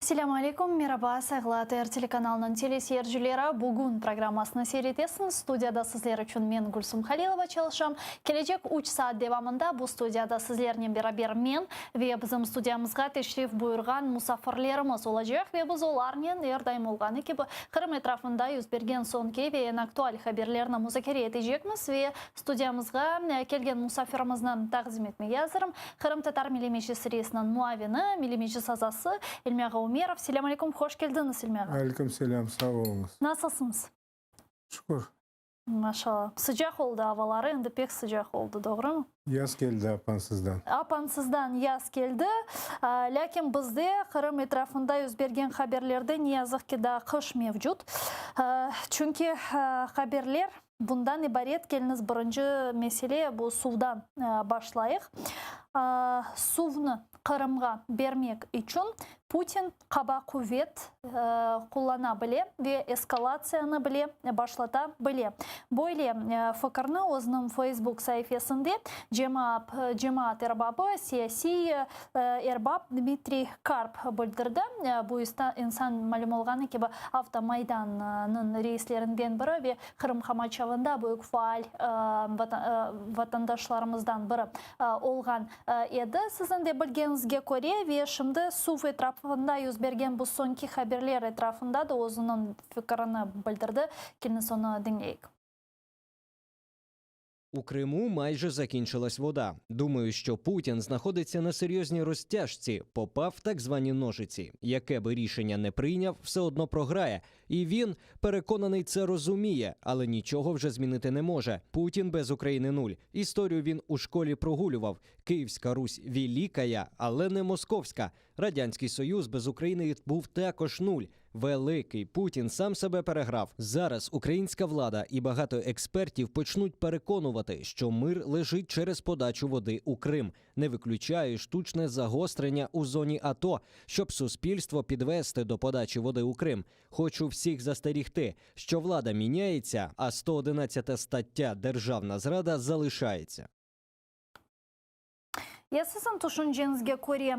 Селам алейкум, мераба, сағылатыр телеканалының телесерджілері бүгін программасыны серетесін. Студияда сізлер үшін мен Гүлсім Халилова çalışам. Келечек 3 саат девамында бұл студияда сізлерінен берабер мен ве бізім студиямызға тешриф бұйырған мұсафырлеріміз олажақ ве біз оларнен ердайым олғаны кебі Қырым етрафында үзберген сон ве ең актуаль хаберлеріні музакере етежекміз ве студиямызға келген мұсафирымыздан тағзим етмеге азырым. Қырым татар милимешесі рейсінің муавины, милимеші сазасы Эльмяға Умеров. Селам алейкум, хош келдіңіз, Эльмяға. Алейкум селям, сау болыңыз. Насылсыңыз? Шүкір. Машалла. Sıcak oldu havaları, енді pek sıcak oldu, doğru mu? Yaz geldi апансыздан. Апансыздан yaz geldi. Lakin bizde Kırım etrafında yüzbergen haberlerde ne yazık ki da kış mevcut. Çünkü haberler bundan ibaret geliniz birinci mesele bu suvdan başlayıq. Suvni Kırım'a bermek için Putin kaba kuvvet kullana bile ve eskalasyonu bile başlata bile. Böyle fikrini o'zining Facebook sayfasında Cemaat erbabı siyasi erbab Dmitriy Karp bildirdi. Bu insan malum olğanı ki Avtomaydan'ın reislerinden biri ve Kırım Xamaçavında büyük faal vatandaşlarımızdan biri olğan edi. Sizin de bilgenizge göre ve şimdi suv etrafında yüzbergen bu sonki haberler etrafında da o'zining fikrini bildirdi. Келіңіз оны dinleyik. У Криму майже закінчилась вода. Думаю, що Путін знаходиться на серйозній розтяжці, попав в так звані ножиці. Яке би рішення не прийняв, все одно програє. І він, переконаний, це розуміє, але нічого вже змінити не може. Путін без України нуль. Історію він у школі прогулював. Київська Русь великая, але не московська. Радянський Союз без України був також нуль. Великий Путін сам себе переграв. Зараз українська влада і багато експертів почнуть переконувати, що мир лежить через подачу води у Крим. Не виключаю штучне загострення у зоні АТО, щоб суспільство підвести до подачі води у Крим. Хочу всіх застерігти, що влада міняється, а 111 стаття «Державна зрада» залишається. Sizin düşüncеңizге көре,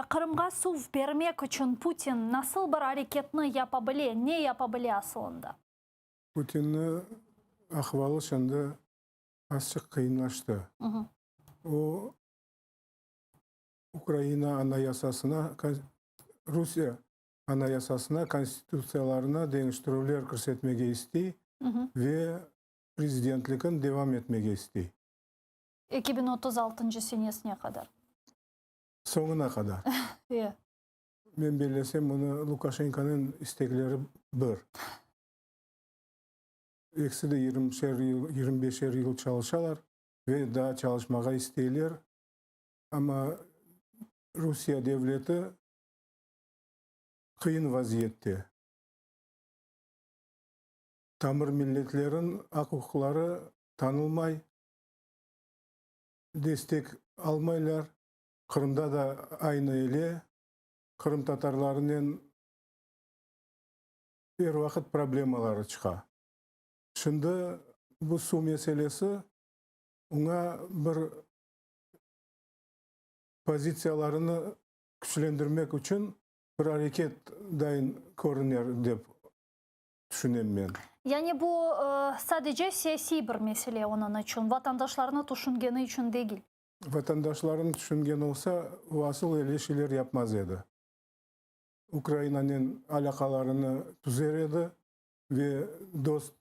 Қырымға сув бермек үшін Путин насыл бір әрекетні yapabilir, не yapabilir aslında? Putin'in ahvalı şimdi açık kıyınlaştı. O Ukrayna anayasasına, Rusya anayasasına, konstitusiyalarına değiştirmeler körsetmege istiyor ve prezidentlikin devam etmege istiyor. 2036 senesine kadar. Sonuna kadar. Ben bilesem bunu Lukashenko'nun istekleri bir. Eksi de 25'er yıl çalışalar ve daha çalışmaya isteyirler. Ama Rusya devleti kıyın vaziyette. Tamır milletlerin hukukları tanılmay, destek almaylar. Kırım'da da aynı ile Kırım Tatarlarının her vakit problemaları çıkar. Şimdi bu su meselesi ona bir pozisiyalarını güçlendirmek için bir hareket dayın görünür dep düşünüyorum ben. Yani bu sadece siyasi bir mesele onun için, vatandaşlarını düşüngeni için değil. Vatandaşların düşüngen olsa o asıl öyle şeyler yapmaz edi. Ukrayna'nın alakalarını tüzer edi ve dost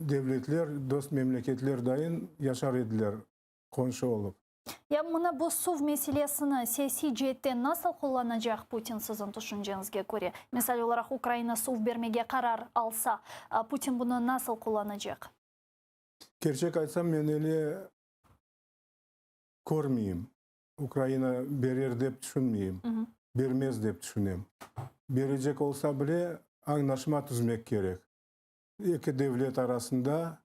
devletler, dost memleketler dayın yaşar ediler komşu olup. Ya buna bu suv meselesini siyasi cihetten nasıl kullanacak Putin sizin düşüncеңizге göre? Mesela olarak Ukrayna suv vermege karar alsa, Putin bunu nasıl kullanacak? Gerçek aytsam men öyle görmeyeyim. Ukrayna berer dep düşünmeyeyim. Bermez dep düşüneyim. Berecek olsa bile anlaşma tüzmek gerek. İki devlet arasında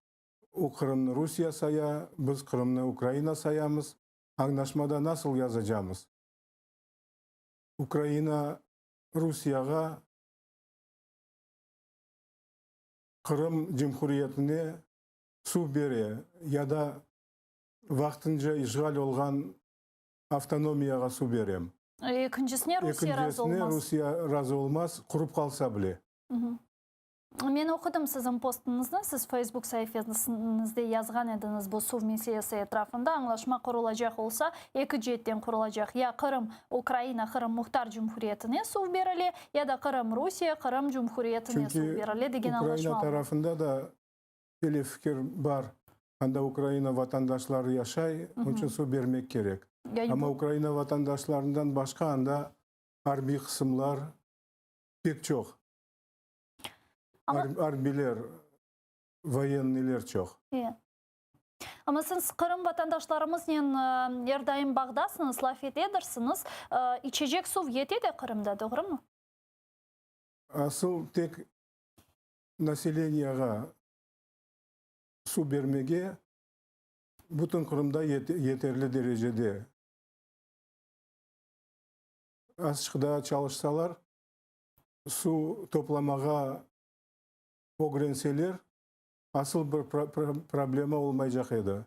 o Kırım'ı Rusya saya, biz Kırım'ı Ukrayna sayamız. Anlaşmada nasıl yazacağımız? Ukrayna Rusya'ya Kırım Cumhuriyeti'ne su bere ya da vaqtincha işgal olgan avtonomiyaga su berem. Екіншісіне Русия разы Екіншісіне olmaz. Русия разы болмас, құрып қалса біле. Мен оқыдым сіздің постыңызды, сіз Facebook сайтыңызда yazған едіңіз бұл су мәселесі etrafında аңлашма құрылacak olsa, екі жеттен құрылacak. Я Қырым, Украина, Қырым Мұхтар Cumhuriyeti'ne су беріле, я да Қырым Русия, Қырым Cumhuriyeti'ne су беріле деген Украина аңлашма. тарafında da hele fikir бар. Анда Украина vatandaşları yaşay, onun için su vermek gerek. Ama Ukrayna vatandaşlarından başka anda harbi kısımlar pek çok. Harbiler, военныйлер çok. Ama siz Kırım vatandaşlarımızın erdayım bağdasınız, laf edersiniz. İçecek su yetedi Kırım'da, doğru mu? Asıl tek населениеға su vermege bütün Kırım'da yeterli derecede. Açıkta çalışsalar, su toplamağa öğrenseler, asıl bir problema olmayacak еді.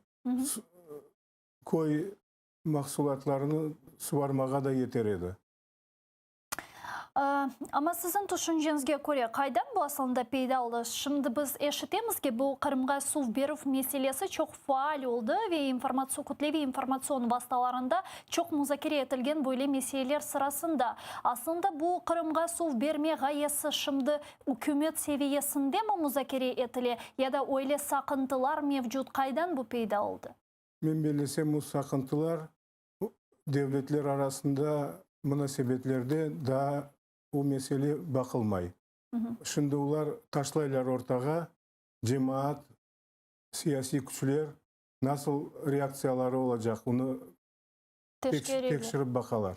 Koy mahsulatlarını suvarmağa da yeter еді. Ama sizin düşüncenize göre kaydan bu aslında peyda oldu? Şimdi biz eşitemiz ki bu Kırım'a su verу meselesi çok faal oldu ve kütlevi informasyon vasıtalarında çok müzakere etilgen böyle meseleler sırasında. Aslında bu Kırım'a su verme gayesi şimdi hükümet seviyesinde mi müzakere etili ya da öyle sakıntılar mevcut, kaydan bu peyda oldu? Ben bilesem bu sakıntılar devletler arasında münasebetlerde daha o mesele bakılmay. Şimdi ular taşlaylar ortağa, cemaat, siyasi güçler nasıl reaksiyaları olacak onu tekşirip bakalar.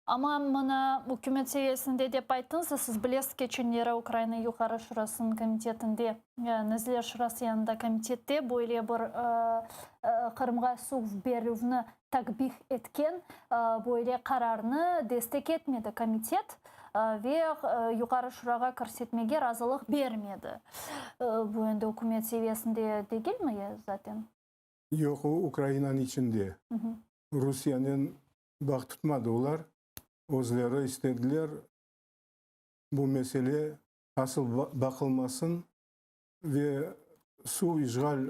Ama bana hükümet seviyesinde de ayttınız, siz bilesiz geçenlere Ukrayna Yukarı Şurası'nın komitetinde, Nezler Şurası yanında komitette böyle bir Kırım'a su veruvni takbih etken böyle kararını destek etmedi komitet ve Yukarı Şuraga көрсетмеге razılık vermedi. Bu yönde hükümet seviyesinde değil mi zaten? Yok, o Ukrayna'nın içinde. Rusya'nın bak tutmadı ular. Özleri istediler bu mesele asıl bakılmasın ve su işgal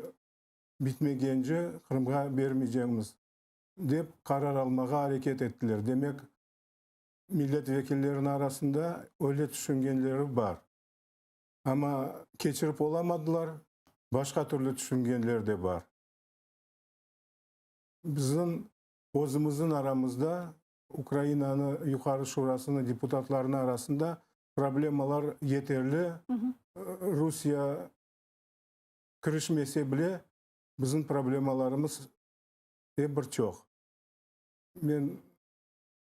bitmeyince Kırım'a vermeyeceğimiz deyip karar almağa hareket ettiler. Demek milletvekillerinin arasında öyle düşüngenleri var. Ama geçirip olamadılar. Başka türlü düşüngenler de var. Bizim özümüzün aramızda Ukrayna'nın Yukarı Şurası'nın deputatlarının arasında problemalar yeterli. Rusya kirişmese bile bizim problemalarımız bir çok. Ben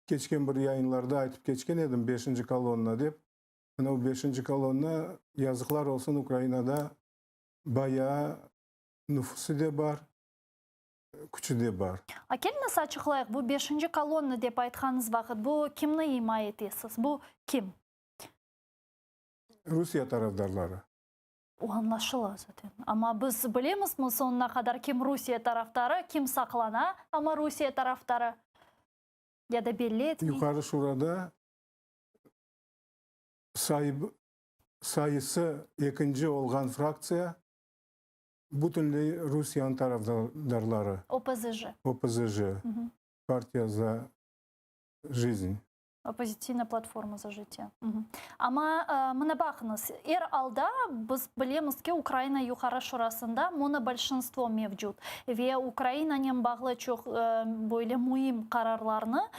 geçken bir yayınlarda aytıp geçken edim 5. kolonna deyip. O 5. kolonna yazıklar olsun Ukrayna'da bayağı nüfusu da var. Күчі де бар. Келіңіз açıqlayық, bu 5. kolonna деп айтқаныңыз вақыт, bu kimni ima etесіз? Bu kim? Rusya taraftarları. O anlaşılır zaten. Ama biz bilemiz mi sonuna kadar kim Rusya taraftarı, kim saklana ama Rusya taraftarı ya da belli etmeyin. Yukarı Şurada sayısı ikinci olgan fraksiya bütünlüğü Rusya'nın taraftarları. ОПЗЖ. ОПЗЖ. Партия за жизнь. Оппозиційна платформа за життя. Ama мына бақыңыз, алда біз білеміз ки Украина Yukarı Şurası'nda monobolşinstvo mevcut. Ve Ukrayna'nın bağlı çok böyle mühim kararlarını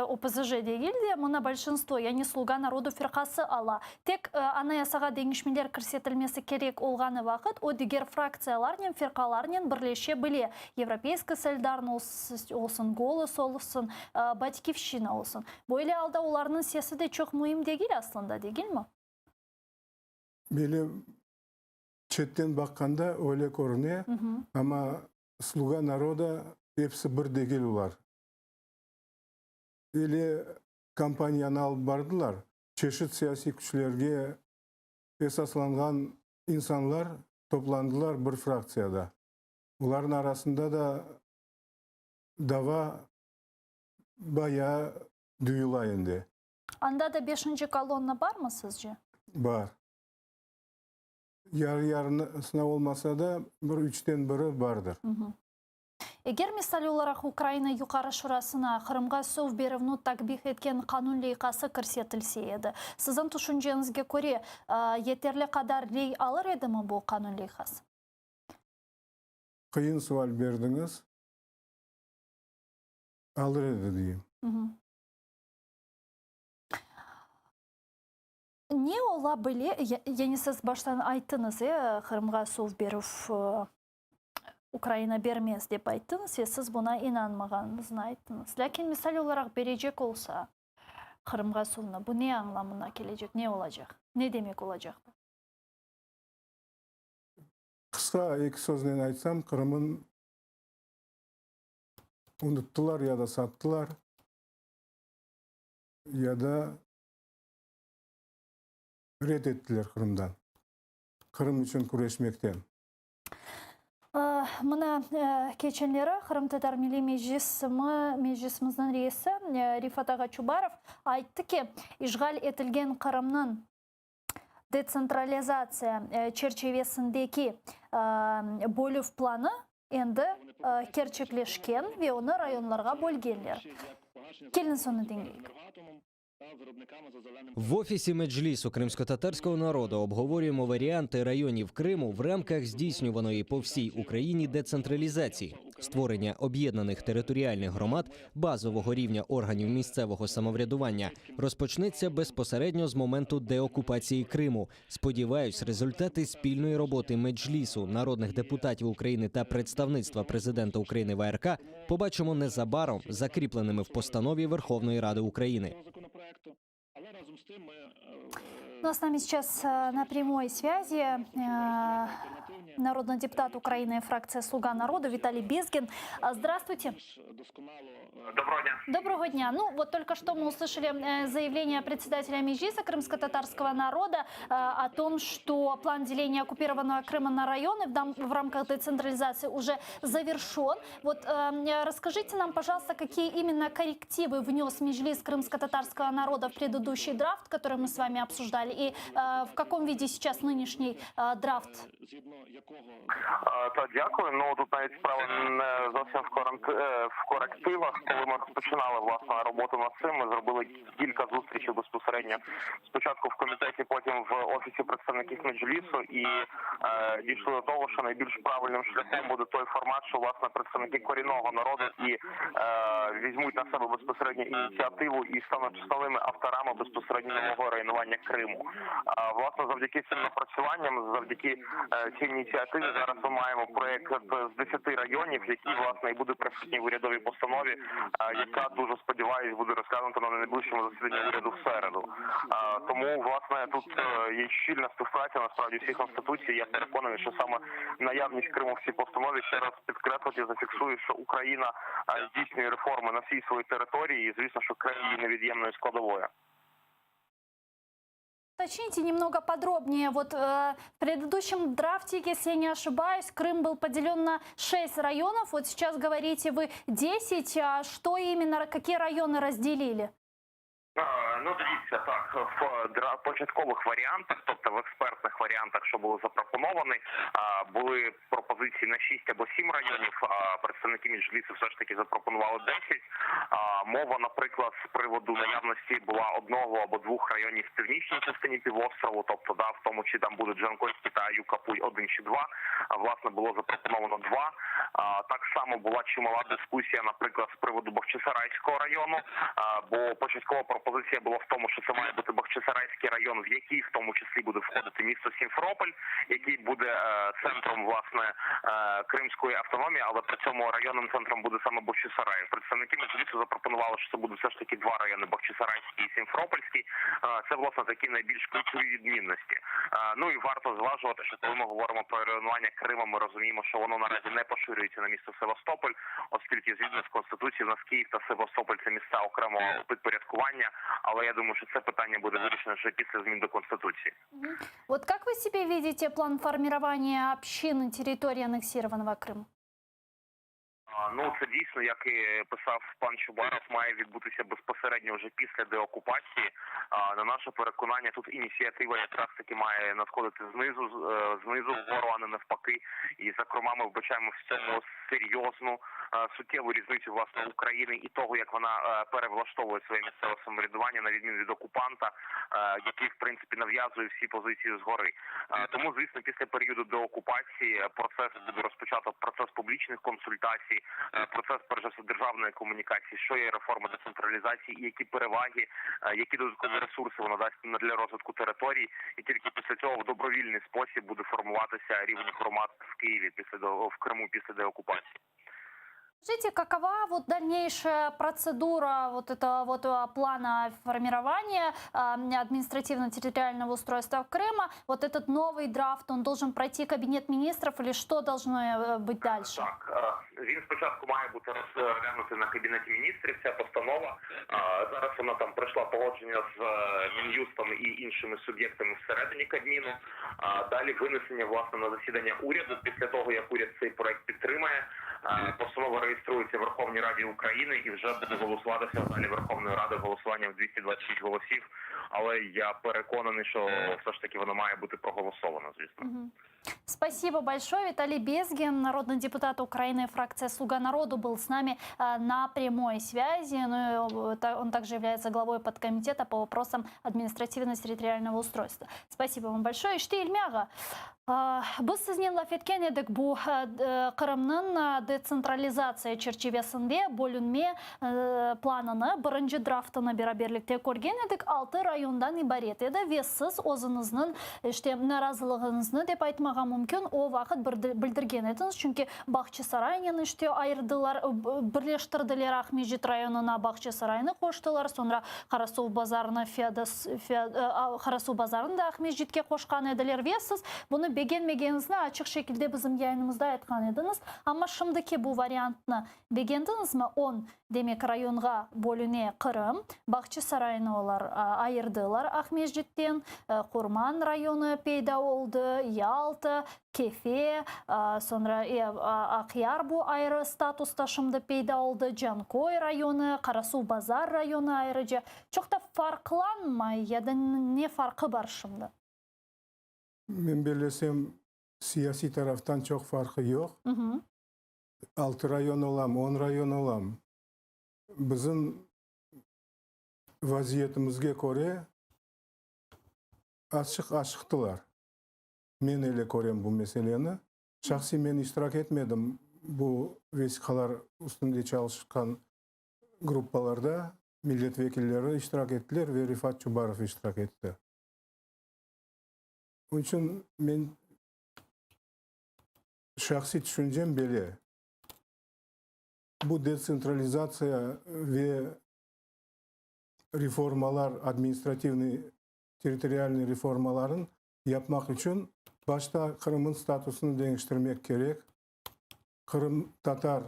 ОПЗЖ değil de monobolşinstvo, yani Слуга народу firqası ala. Tek anayasaga değişmeler kirsetilmesi gerek olğanı vaqt, o diğer fraksiyalarının, firqalarının birleşe bile. Европейский Solidarność olsun, Голос olsun, Батьківщина olsun. Böyle alda onların sesi de çok mühim değil aslında, değil mi? Böyle çetten bakanda öyle görünüyor. Ama Слуга народа hepsi bir değil ular. Öyle kampanyanı alıp bardılar. Çeşit siyasi güçlerge esaslangan insanlar toplandılar bir fraksiyada. Onların arasında da дава бая дүйіла енді. Анда да 5-ші колонна бармы сізже? Бар. Яры-ярысына болмаса да, бір 3-тен бірі бардыр. Егер мисал оларақ Украина юқары шурасына Қырымға сов берівну такбих еткен қанун лейқасы көрсетілсе еді. Сіздің түшінжеңізге көре, етерлі қадар лей алыр еді ме бұл қанун лейқасы? Қиын суал бердіңіз, алыр еді дейім. Не ола біле, яғни сіз баштан айттыңыз, Қырымға сов беріп Украина бермес деп айттыңыз, сіз бұна инанмағаныңызын айттыңыз. Ләкин мисал оларақ бережек олса Қырымға совны, бұл не аңламына кележек, не олажақ? Не демек олажақ? Қысқа екі сөзінен айтсам, Қырымын ұндыттылар, яда саттылар, яда рет еттілер Қырымдан. Қырым үшін күресмектен. Мына кеченлері Қырым татар милли межлисіміздің рейсі Рифат аға Чубаров айтты ки, ишғал етілген Қырымның децентрализация черчевесіндегі бөлів планы енді керчеклешкен ве оны районларға бөлгенлер. Келін соны денгейік. В офісі Меджлісу кримсько-татарського народу обговорюємо варіанти районів Криму в рамках здійснюваної по всій Україні децентралізації, створення об'єднаних територіальних громад базового рівня органів місцевого самоврядування розпочнеться безпосередньо з моменту деокупації Криму. Сподіваюсь, результати спільної роботи Меджлісу, народних депутатів України та представництва президента України в АРК побачимо незабаром закріпленими в постанові Верховної Ради України. У нас с нами сейчас на прямой связи народный депутат Украины, фракция «Слуга народа» Виталий Безгин. Здравствуйте. Доброго дня. Доброго дня. Ну, вот только что мы услышали заявление председателя Меджлиса крымско-татарского народа о том, что план деления оккупированного Крыма на районы в рамках децентрализации уже завершен. Вот расскажите нам, пожалуйста, какие именно коррективы внес Меджлис крымско-татарского народа в предыдущий драфт, который мы с вами обсуждали, и в каком виде сейчас нынешний драфт? Так, дякую. Ну, тут навіть справа не зовсім в корективах. Коли ми розпочинали, власне, роботу над цим, ми зробили кілька зустрічей безпосередньо. Спочатку в комітеті, потім в офісі представників Меджлісу, і дійшли до того, що найбільш правильним шляхом буде той формат, що, власне, представники корінного народу і візьмуть на себе безпосередньо ініціативу і стануть основними авторами безпосередньо нового районування Криму. Власне, завдяки цим напрацюванням, завдяки цій ініціативі зараз ми маємо проєкт з 10 районів, який, власне, і буде присутній в урядовій постанові, яка, дуже сподіваюсь, буде розглянута на найближчому засіданні уряду в середу. Тому, власне, тут є щільна співпраця, насправді, всіх інституцій. Я переконаний, що саме наявність Криму в цій постанові ще раз підкреслить і зафіксує, що Україна здійснює реформи на всій своїй території і, звісно, що Крим є невід'ємною складовою. Уточните немного подробнее. Вот в предыдущем драфте, если я не ошибаюсь, Крым был поделен на 6 районов. Вот сейчас говорите вы 10. А что именно, какие районы разделили? Ну, дивіться, так, в початкових варіантах, тобто в експертних варіантах, що були запропоновані, були пропозиції на 6 або 7 районів, представники Меджлісу все ж таки запропонували 10. Мова, наприклад, з приводу наявності була одного або двох районів в північній частині півострову, тобто, да, в тому, чи там будуть Джанкойський та Аюкапуй 1 чи 2, власне, було запропоновано 2. Так само була чимала дискусія, наприклад, з приводу Бахчисарайського району, бо початкова пропозиція була в тому, що це має бути Бахчисарайський район, в який в тому числі буде входити місто Сімферополь, який буде центром, власне, Кримської автономії, але при цьому районним центром буде саме Бахчисарай. Представники Меджлісу запропонували, що це буде все ж таки 2 райони, Бахчисарайський і Сімферопольський. Це, власне, такі найбільш ключові відмінності. Ну і варто зважувати, що коли ми говоримо про районування Криму, ми розуміємо, що воно наразі не поширюється на місто Севастополь, оскільки згідно з Конституцією в нас Київ та Севастополь – це місця окремого підпорядкування, але я думаю, що це питання буде вирішено вже після змін до Конституції. Вот как вы себе видите план формирования общин на территории аннексированного Крыма? Ну, це дійсно, як і писав пан Чубаров, має відбутися безпосередньо вже після деокупації. На наше переконання, тут ініціатива якраз таки має надходити знизу вгору, а не навпаки. І, зокрема, ми вбачаємо в цьому серйозну, суттєву різницю, власне, України і того, як вона перевлаштовує своє місцеве самоврядування, на відміну від окупанта, який, в принципі, нав'язує всі позиції згори. Тому, звісно, після періоду деокупації буде розпочато процес публічних консультацій, процес, перш за все, державної комунікації, що є реформа децентралізації, і які переваги, які додаткові ресурси вона дасть для розвитку територій. І тільки після цього в добровільний спосіб буде формуватися рівень громад в Києві, в Криму після деокупації. Скажите, какова вот дальнейшая процедура вот этого вот плана формирования административно-территориального устройства Крыма? Вот этот новый драфт, он должен пройти Кабинет министров или что должно быть дальше? Так, він спочатку має бути розглянутий на Кабінеті міністрів, ця постанова. Зараз вона там пройшла погодження з Мін'юстом і іншими суб'єктами всередині Кабміну. Далі винесення, власне, на засідання уряду. Після того, як уряд цей проект підтримає, постанова реєструється в Верховній Раді України і вже буде голосуватися в залі Верховної Ради голосуванням в 226 голосів. Але я переконаний, що все ж таки воно має бути проголосовано, звісно. Спасибо большое. Виталий Безгин, народный депутат Украины, фракция «Слуга народу», был с нами на прямой связи. Он также является главой подкомитета по вопросам административно-территориального устройства. Спасибо вам большое. Ишти Ильмяга. Біз сізнен лафеткен едік бұл Қырымның децентрализация черчевесінде бөлінме планыны бірінші драфтыны бераберлікте көрген едік. 6 райондан ибарет еді. Вессіз өзіңіздің наразылығыңызны деп айтмаға мүмкін о вақыт білдірген едіңіз. Чүнки Бахчисарайнен айырдылар, бірлештірділер Ахмежит районына Бахчисарайны қоштылар. Sonra Қарасу базарына Қарасу базарында Ахмежитке қошқан еділер. Вессіз бұны бегенмегенізні açık şekilde bizim yayınımızda aytқан едіңіз. Ama şimdiki bu variantını бегендіңіз ме? 10 demek rayonға bölüne Kırım, Бахчисарайны олар ayırdılar Ахмежиттен, Kurman rayonu peyda oldu, Ялта, Kefe, sonra Akyar bu ayrı statusta şimdi peyda oldu, Cankoy rayonu, Karasu Bazar rayonu ayrıca. Çok da farklanma ya da ne farkı var şimdi? Ben belesem siyasi taraftan çok farkı yok. 6 rayon olam, 10 rayon olam. Bizim vaziyetimizge göre açıktılar. Men öyle görüyorum bu meseleni. Şahsi men iştirak etmedim bu vesikalar üstünde çalışkan gruppalarda. Milletvekilleri iştirak ettiler ve Rifat Çubarov iştirak etti. Onun için men şahsi düşüncem böyle. Bu desentralizatsiya ve reformalar, administrativni, territorialni reformaların yapmak için başta Kırım'ın statusunu değiştirmek gerek. Kırım Tatar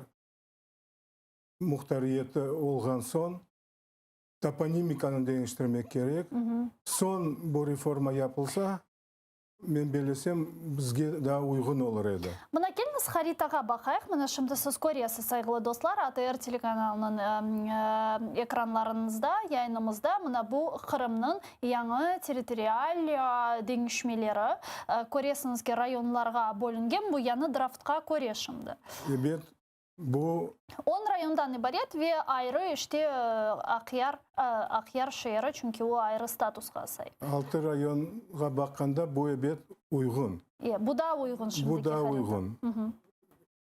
muhtariyeti olgan son toponimikanı değiştirmek gerek. Son bu reforma yapılsa мен белесем бізге да uygun olur еді. Мына келіңіз харитаға бақайық. Мына шымды сіз көресіз, сайғылы достар, АТР телеканалының экранларыңызда, яйнымызда мына бұл Қырымның яңы территориаль деңішмелері көресіңізге районларға бөлінген, бұл яны драфтқа көрешімді. Evet, bu 10 rayondan ibaret ve ayrı işte Akyar şehri çünkü o ayrı statusga sahip. 6 rayonga bakanda bu evet uygun. Bu da uygun şimdiki Bu da harita. uygun.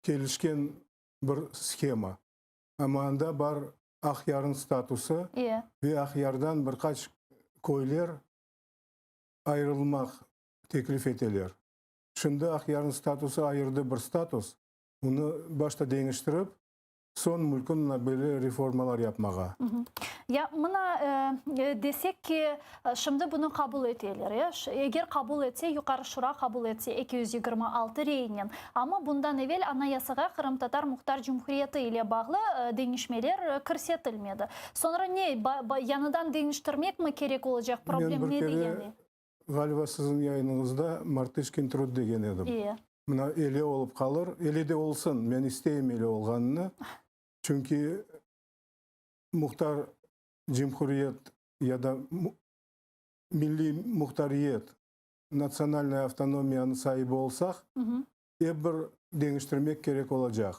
Gelişken bir schema. Ama anda var Akyar'ın statusu ve Akyar'dan birkaç köyler ayrılmak teklif edilir. Şimdi Akyar'ın statusu ayırdı bir status. Onu başta değiştirip son mülkünle böyle reformalar yapmağa. Ya mına desek ki şimdi bunu kabul edeler ya. Eğer kabul etse yukarı şura kabul etse 226 reynen. Ama bundan evvel anayasaga Kırım Tatar Muhtar Cumhuriyeti ile bağlı değişmeler kirsetilmedi. Sonra ne? Yanıdan değiştirmek mi gerek olacak? Problem ne degeni? Galiba sizin yayınınızda Martışkin Trud degen edim. мына эле болуп калыр, эле де болсын, мен isteyim эле болганын. Çünkü muhtar cumhuriyet ya da milli muhtariyet, nasyonalная автономияны sahibi olsak, bir değiştirmek gerek olacak.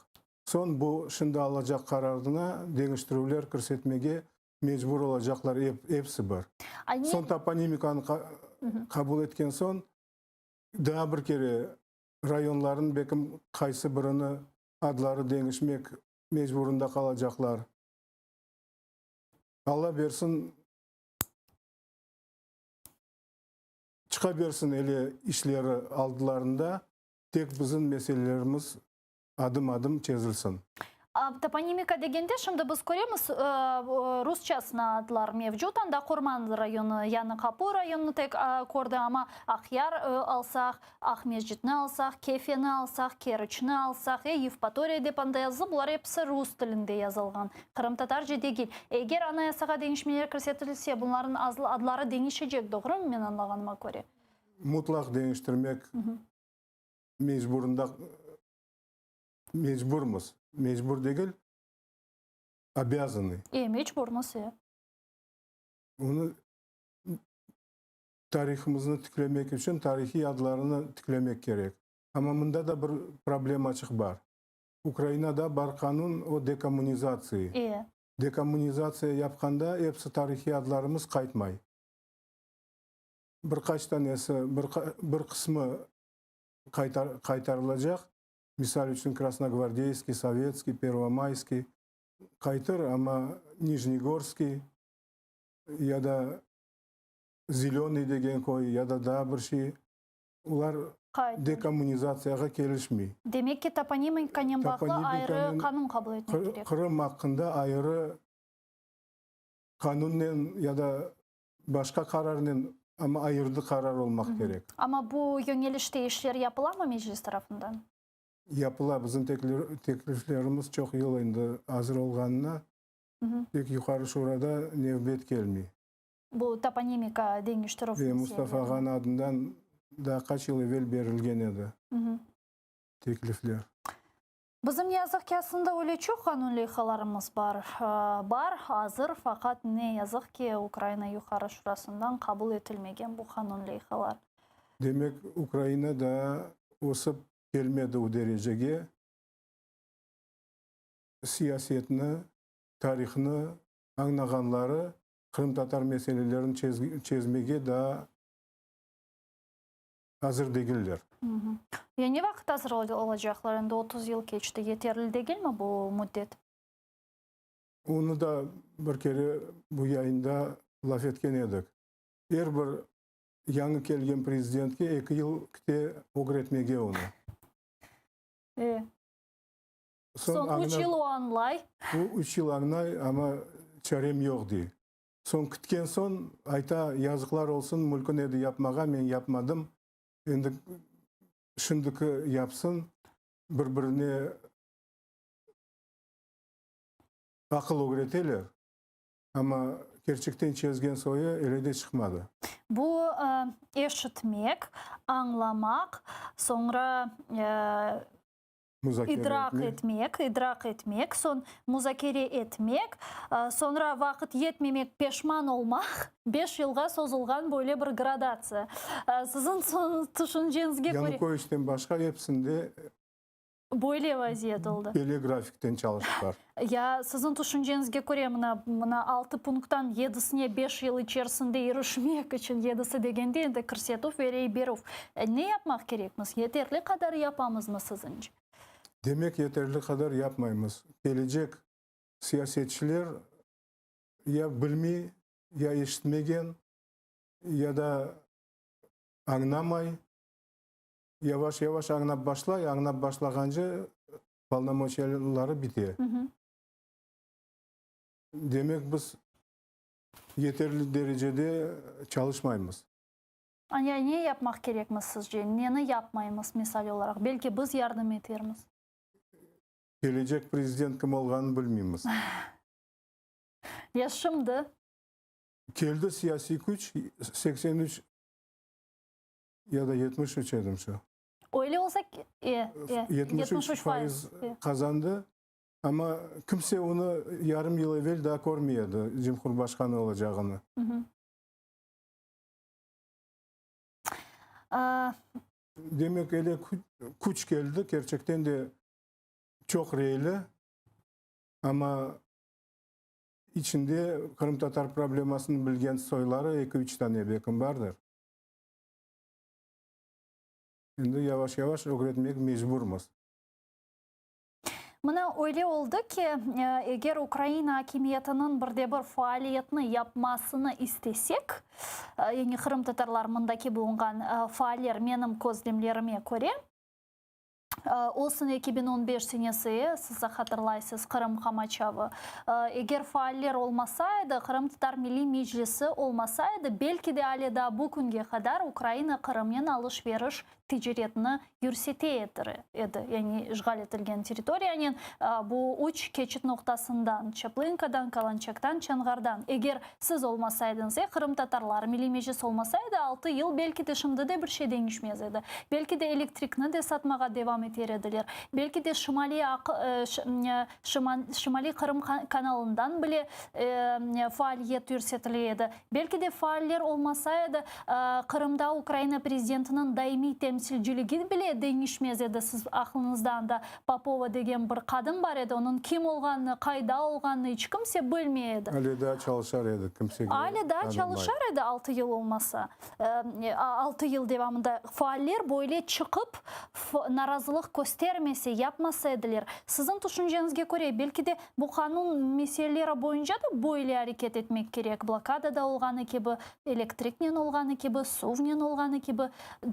Son bu şimdi alacak kararına değiştirmeler kırsetmege mecbur olacaklar hepsi var. Son toponimikаны kabul etken son daha bir kere rayonların bekim kaysı birini adları değişmek mecburunda kalacaklar. Allah versin çıkabersin ele işleri aldılarında tek bizim meselelerimiz adım adım çözülsün. Топонимика дегенде шымды біз көреміз русчасына адлар мевжут, анда Курман районы, яны Капу районы тек көрді, ама Ахяр алсақ, Ахмежитні алсақ, Кефені алсақ, Керічні алсақ, Евпатория деп анда yazылып, бұлар епсі рус тілінде yazылған. Қырым татар жедегел. Егер анаясаға денішмелер кірсетілсе, бұларын адлары денішежек, доғырым мен анлағаныма көре? Mutlak değiştirmek mecburmuz. Mecbur değil, обязаны. Mecburmuz ya. Onu tarihimizni tiklemek için tarihi adlarını tiklemek gerek. Ama bunda da bir problem açık var. Ukrayna'da bar kanun o dekomünizasiya. Dekomünizasiya yapkanda hepsi tarihi adlarımız kaytmay. Birkaç tanesi, bir kısmı kaytarılacak. Misal için Красногвардейский, Советский, Первомайский kaytır ama Nijnigorski ya da Ziloni degen koy ya da daha bir şey ular dekomünizasiyaga kelişmiyor. Demek ki toponimikaның bağlı ayrı kanun kabul etmek gerek. Kırım hakkında ayrı kanunen ya da başka kararının ama ayrı karar olmak gerek. Ama bu yönelişte işler yapılar mı meclis tarafından? Yapıla bizim tekliflerimiz çok yıl önce hazır olganına tek yukarı şurada nevbet gelmiyor. Bu toponimika değiştirip Ve Mustafa Ağa'nın adından da kaç yıl evvel verilgen edi teklifler. Bizim yazık ki aslında öyle çok kanun leyhalarımız var. Var hazır fakat ne yazık ki Ukrayna yukarı şurasından kabul edilmegen bu kanun leyhalar. Demek Ukrayna da osip gelmedi o dereceye siyasetini, tarihini anlaganları Kırım Tatar meselelerini çözmege daha hazır değiller. Ya ne vakit hazır olacaklarında 30 yıl geçti. Yeterli değil mi bu müddet? Onu da bir kere bu yayında laf etken edik. Her bir yanı kelgen prezidentke 2 yıl kite ogretmege onu. Son 3 yıl o anlay. Bu 3 yıl anlay ama çarem yok diye. Son kütken son ayta yazıklar olsun mülkün edi yapmaga men yapmadım. Endi şimdiki yapsın birbirine akıl öğreteler. Ama gerçekten çözgen soyu öyle de çıkmadı. Bu eşitmek, anlamak, sonra idrak etmek, son müzakere etmek, sonra vakit yetmemek, peşman olmak, 5 yılga sozulgan böyle bir gradatsiya. Sizin düşüncenize göre Yanukovich'ten başka hepsinde böyle vaziyet oldu. böyle grafikten çalıştılar. Ya sizin düşüncenize göre mına 6 punkttan 7'sine 5 yıl içerisinde erişmek için 7'si degende de kırsetov ve berov. Ne yapmak gerekmiz? Yeterli kadar yapamız mı sizce? Demek yeterli kadar yapmayımız. Gelecek siyasetçiler ya bilmi, ya işitmegen, ya da anlamay, yavaş yavaş anlap başlay, anlap başlaganca polnomoçyaları bitiyor. Demek biz yeterli derecede çalışmayımız. Ya ne yapmak gerekmiz sizce? Neni yapmayımız misal olarak? Belki biz yardım eterimiz. Gelecek prezident kim olganını bilmeyimiz. Ya şimdi? Keldi siyasi güç 83 ya da 73 edim şu. Öyle olsa 73% kazandı. Ama kimse onu yarım yıl evvel daha görmüyordu Cumhurbaşkanı olacağını. Demek öyle kuş geldi. Gerçekten de çok reyli. Ama içinde Kırım Tatar problemasını bilgen soyları 2-3 tane yakın vardır. Şimdi yavaş yavaş öğretmek mecburuz. Mına öyle oldu ki eğer Ukrayna hakimiyetinin birde-bir faaliyetini yapmasını istesek, yani Kırım Tatarlar mındaki bulungan faaller menim gözlemlerime göre, olsun 2015 senesi, siz hatırlaysınız Kırım Kamaçavı. Eğer faaller olmasaydı, Kırım Tatar Milli Meclisi olmasaydı, belki de aleda bu günge kadar Ukrayna Kırım'ın alışveriş ticaretini yürüteydi. Yani işgal etilgen teritoriyanın bu uç geçit noktasından, Çaplınka'dan, Kalançak'tan, Çangar'dan. Eğer siz olmasaydınız, Kırım Tatarlar Milli Meclis olmasaydı 6 yıl belki de şimdi de bir şey değişmezdi. Belki de elektrikini de satmağa devam ederdiler. Belki de Şimali Kırım kanalından bile faaliyet yürütülüyordu. Belki de faaller olmasaydı Kırım'da Ukrayna prezidentinin daimi temsilciliği bile değişmezdi. Siz aklınızdan da Popova degen bir kadın var edi. Onun kim olganını, kayda olganını hiç kimse bilmeydi. Aleda çalışar edi. Kimse Aleda çalışar edi 6 yıl olmasa. 6 yıl devamında faaller böyle çıkıp narazılık göstermesi, yapmasaydılar. Sizin düşüncenizge göre belki de bu kanun meseleleri boyunca da böyle hareket etmek gerek. Blokadada olganı gibi, elektrikle olganı gibi, suvla olganı gibi,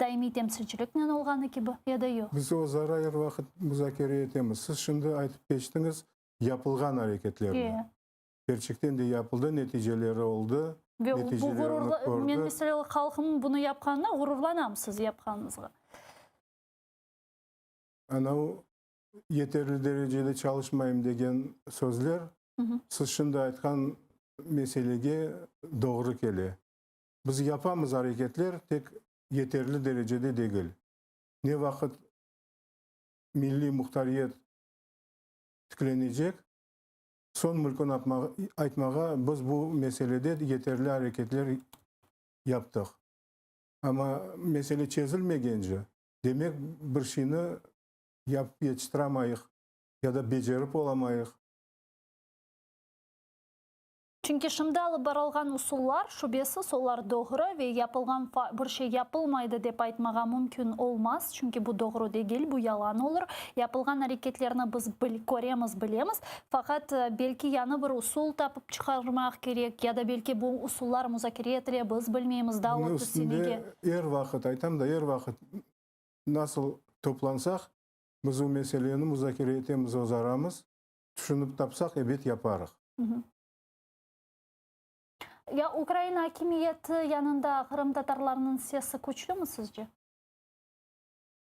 daimi temsilcilikle olganı gibi ya da yok. Biz o zara her vakit müzakere etemiz. Siz şimdi aytıp geçtiniz yapılgan hareketlerini. Gerçekten de yapıldı, neticeleri oldu. Ve bu gururla, men mesela halkım bunu yapkanına gururlanam siz yapkanınızga. Ana o yeterli derecede çalışmayayım degen sözler siz şimdi aytkan meselege doğru kele. Biz yapamız hareketler tek yeterli derecede değil. Ne vakit milli muhtariyet tüklenecek, son mülkün aytmağa biz bu meselede yeterli hareketler yaptık. Ama mesele çözülmeyince demek bir şeyini yapıp yetiştiremeyiz ya da becerip olamayız. Çünkü şimdi alıp barılgan usullar şüphesiz olar doğru ve yapılgan bir şey yapılmaydı dep aytmağa mümkün olmaz. Çünkü bu doğru değil, bu yalan olur. Yapılgan hareketlerini biz göremiz, bilemiz. Fakat belki yanı bir usul tapıp çıkarmak gerek ya da belki bu usullar müzakere etile biz bilmeyemiz da Bunun üstünde her vakit aytam da her vakit nasıl toplansak biz o meseleni müzakere etemiz, ozaramız. Düşünüp tapsak evet yaparız. Ya Ukrayna hakimiyeti yanında Kırım Tatarlarının sesi güçlü mü sizce?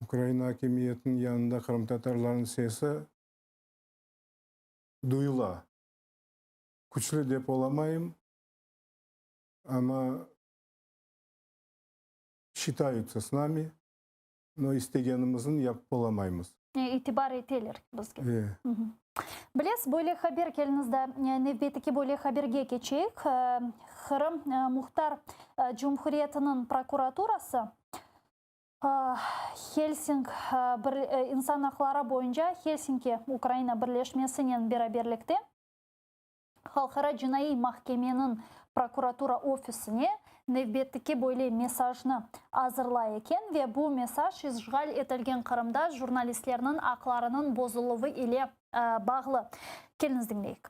Ukrayna hakimiyetinin yanında Kırım Tatarlarının sesi duyula. Güçlü dep olamayım ama считаются с нами, но istegenimizin yapıp olamayımız. İtibar eteler bizge. Bilesiz, böyle haber kelinizde nevbetiki böyle haberge geçecek. Kırım Muhtar Cumhuriyeti'nin prokuraturası Helsinki insan hakları boyunca Helsinki Ukrayna Birleşmesi'nin beraberlikte Halkara Cinayi Mahkemenin prokuratura ofisine nevbetiki böyle mesajını hazırlayken ve bu mesaj işgal etilgen Kırım'da jurnalistlerinin haklarının bozuluğu ile bağlı. Келіңіз dinleyik.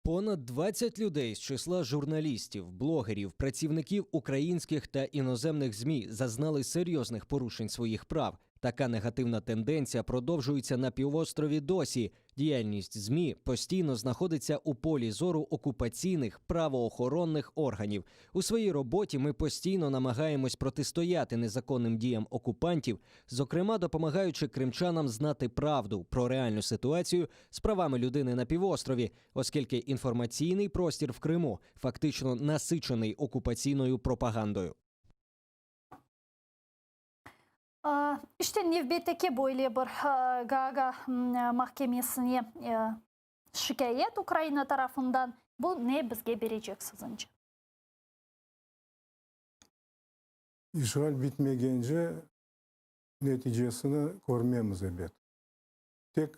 Понад 20 людей з числа журналістів, блогерів, працівників українських та іноземних ЗМІ зазнали серйозних порушень своїх прав. Така негативна тенденція продовжується на півострові досі. Діяльність ЗМІ постійно знаходиться у полі зору окупаційних правоохоронних органів. У своїй роботі ми постійно намагаємось протистояти незаконним діям окупантів, зокрема допомагаючи кримчанам знати правду про реальну ситуацію з правами людини на півострові, оскільки інформаційний простір в Криму фактично насичений окупаційною пропагандою. Иштен Невбетеке бойле бір Гаага махкемесіне шикает Украина тарафындан. Бұл не бізге бережек сізінше? Işgal bitmegence neticesini görmemiz ebet. Tek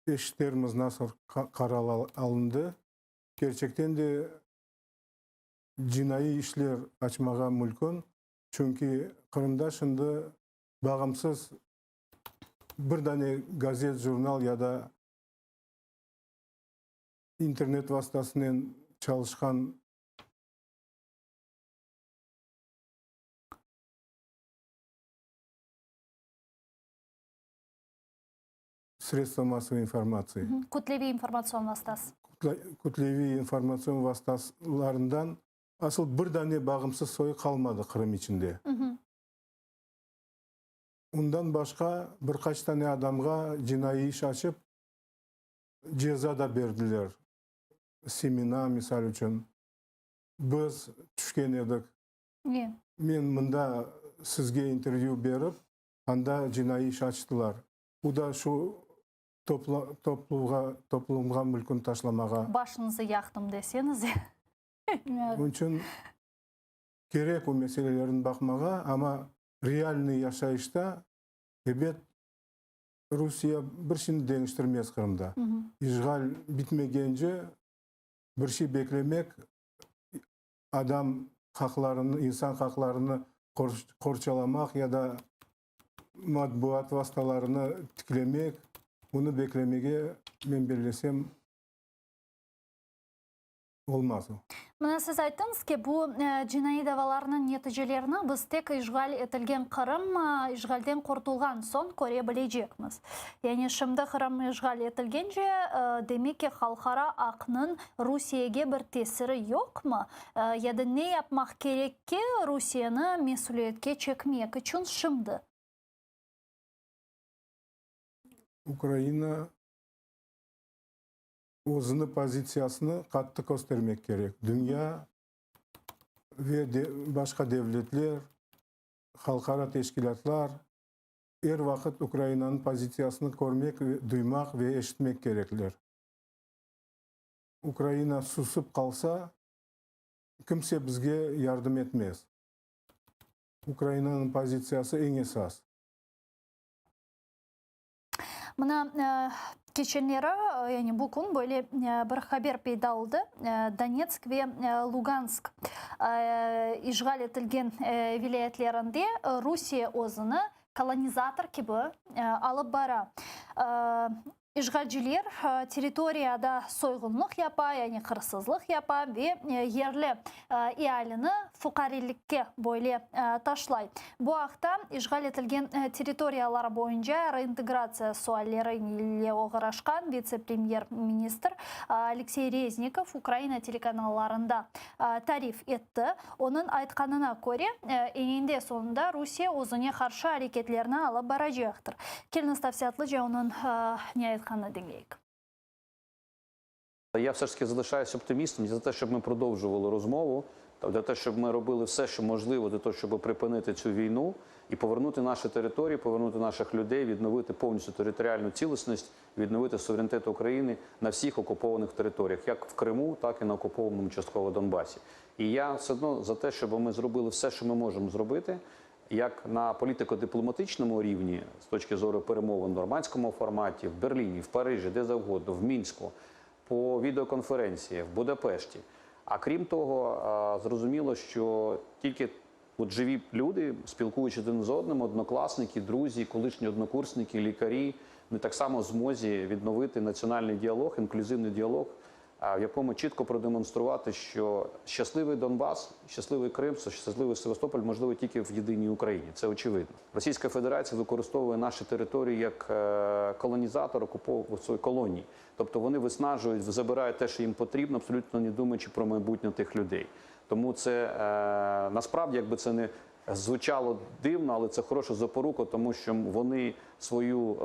eşitlerimiz nasıl karar alındı. Gerçekten de cinayi işler açmağa mümkün. Çünkü Kırım'da şimdi bağımsız bir tane gazet, jurnal ya da internet vasıtasıyla çalışkan средства массовой информации. Kütlevi informasyon vasıtası. Kütlevi informasyon vasıtalarından asıl bir tane bağımsız soy kalmadı Kırım içinde. Ondan başka birkaç tane adamga cinayi iş açıp ceza da verdiler. Semina misal için. Biz düşken edik. Ne? Men bunda sizge intervyu berip, anda cinayi iş açtılar. Bu da şu toplumga mülkün taşlamağa. Başınızı yaktım deseniz. Onun için gerek o meselelerin bakmağa ama realni yaşayışta evet Rusya bir şey değiştirmez Kırım'da. İşgal bitmeyince bir şey beklemek adam haklarını, insan haklarını korçalamak ya da matbuat vasıtalarını tiklemek, bunu beklemeye ben birleşsem olmaz. Мына сіз айттыңыз ки, бұл жинайы даваларының нәтижелерін біз тек işgal етілген Қырым, işgalден қорытылған соң көре білежекміз. Яғни шымды Қырым işgal етілгенше, демек ки халқара ақның Русияге бір тесірі yok mu? Ya da ne yapmak gerek ki Rusiyаны mesuliyetке çekmek için şimdi? Ukrayna o'zini pozitsiyasini qattiq göstermek gerek. Dünya ve başka devletler, xalqaro teşkilatlar her vaqt Ukraynanın pozitsiyasini görmek, duymak ve eşitmek gerekler. Ukrayna susıp kalsa kimse bizge yardım etmez. Ukraynanın pozitsiyası en esas. Мына кеченлері, яғни бұл күн бөле бір хабар пайда болды. Донецк ве Луганск işgal етілген вилаятлерінде Русия өзіні колонизатор кебі алып бара. İşgalciler territoriyada soygunluk yapa, yani hırsızlık yapa ve yerli ihalini fuqarilikке böyle taşlay. Bu haqda işgal etilgen territoriyalar boyunca reintegrasiya sualleri ile uğraşkan vice-premier ministr Alexey Reznikov Ukrayna telekanallarında tarif etti. Onun aytkanına göre eninde sonunda Rusya özüne karşı hareketlerini alıp baracaktır. Келіңіз тafsiyatlıca onun ne aytkanını dinleyik. Я все ж таки залишаюся оптимістом за те, щоб ми продовжували розмову, для того, щоб ми робили все, що можливо, для того, щоб припинити цю війну і повернути наші території, повернути наших людей, відновити повністю територіальну цілісність, відновити суверенітет України на всіх окупованих територіях, як в Криму, так і на окупованому частково Донбасі. І я все одно за те, щоб ми зробили все, що ми можемо зробити, як на політико-дипломатичному рівні, з точки зору перемовин в нормандському форматі, в Берліні, в Парижі, де завгодно, в Мінську, по відеоконференції, в Будапешті. А крім того, зрозуміло, що тільки живі люди, спілкуючись один з одним, однокласники, друзі, колишні однокурсники, лікарі, ми так само в змозі відновити національний діалог, інклюзивний діалог, в якому чітко продемонструвати, що щасливий Донбас, щасливий Крим, щасливий Севастополь можливо тільки в єдиній Україні. Це очевидно. Російська Федерація використовує наші території як колонізатор, окуповує свої колонії. Тобто вони виснажують, забирають те, що їм потрібно, абсолютно не думаючи про майбутнє тих людей. Тому це насправді, якби це не звучало дивно, але це хороша запорука, тому що вони свою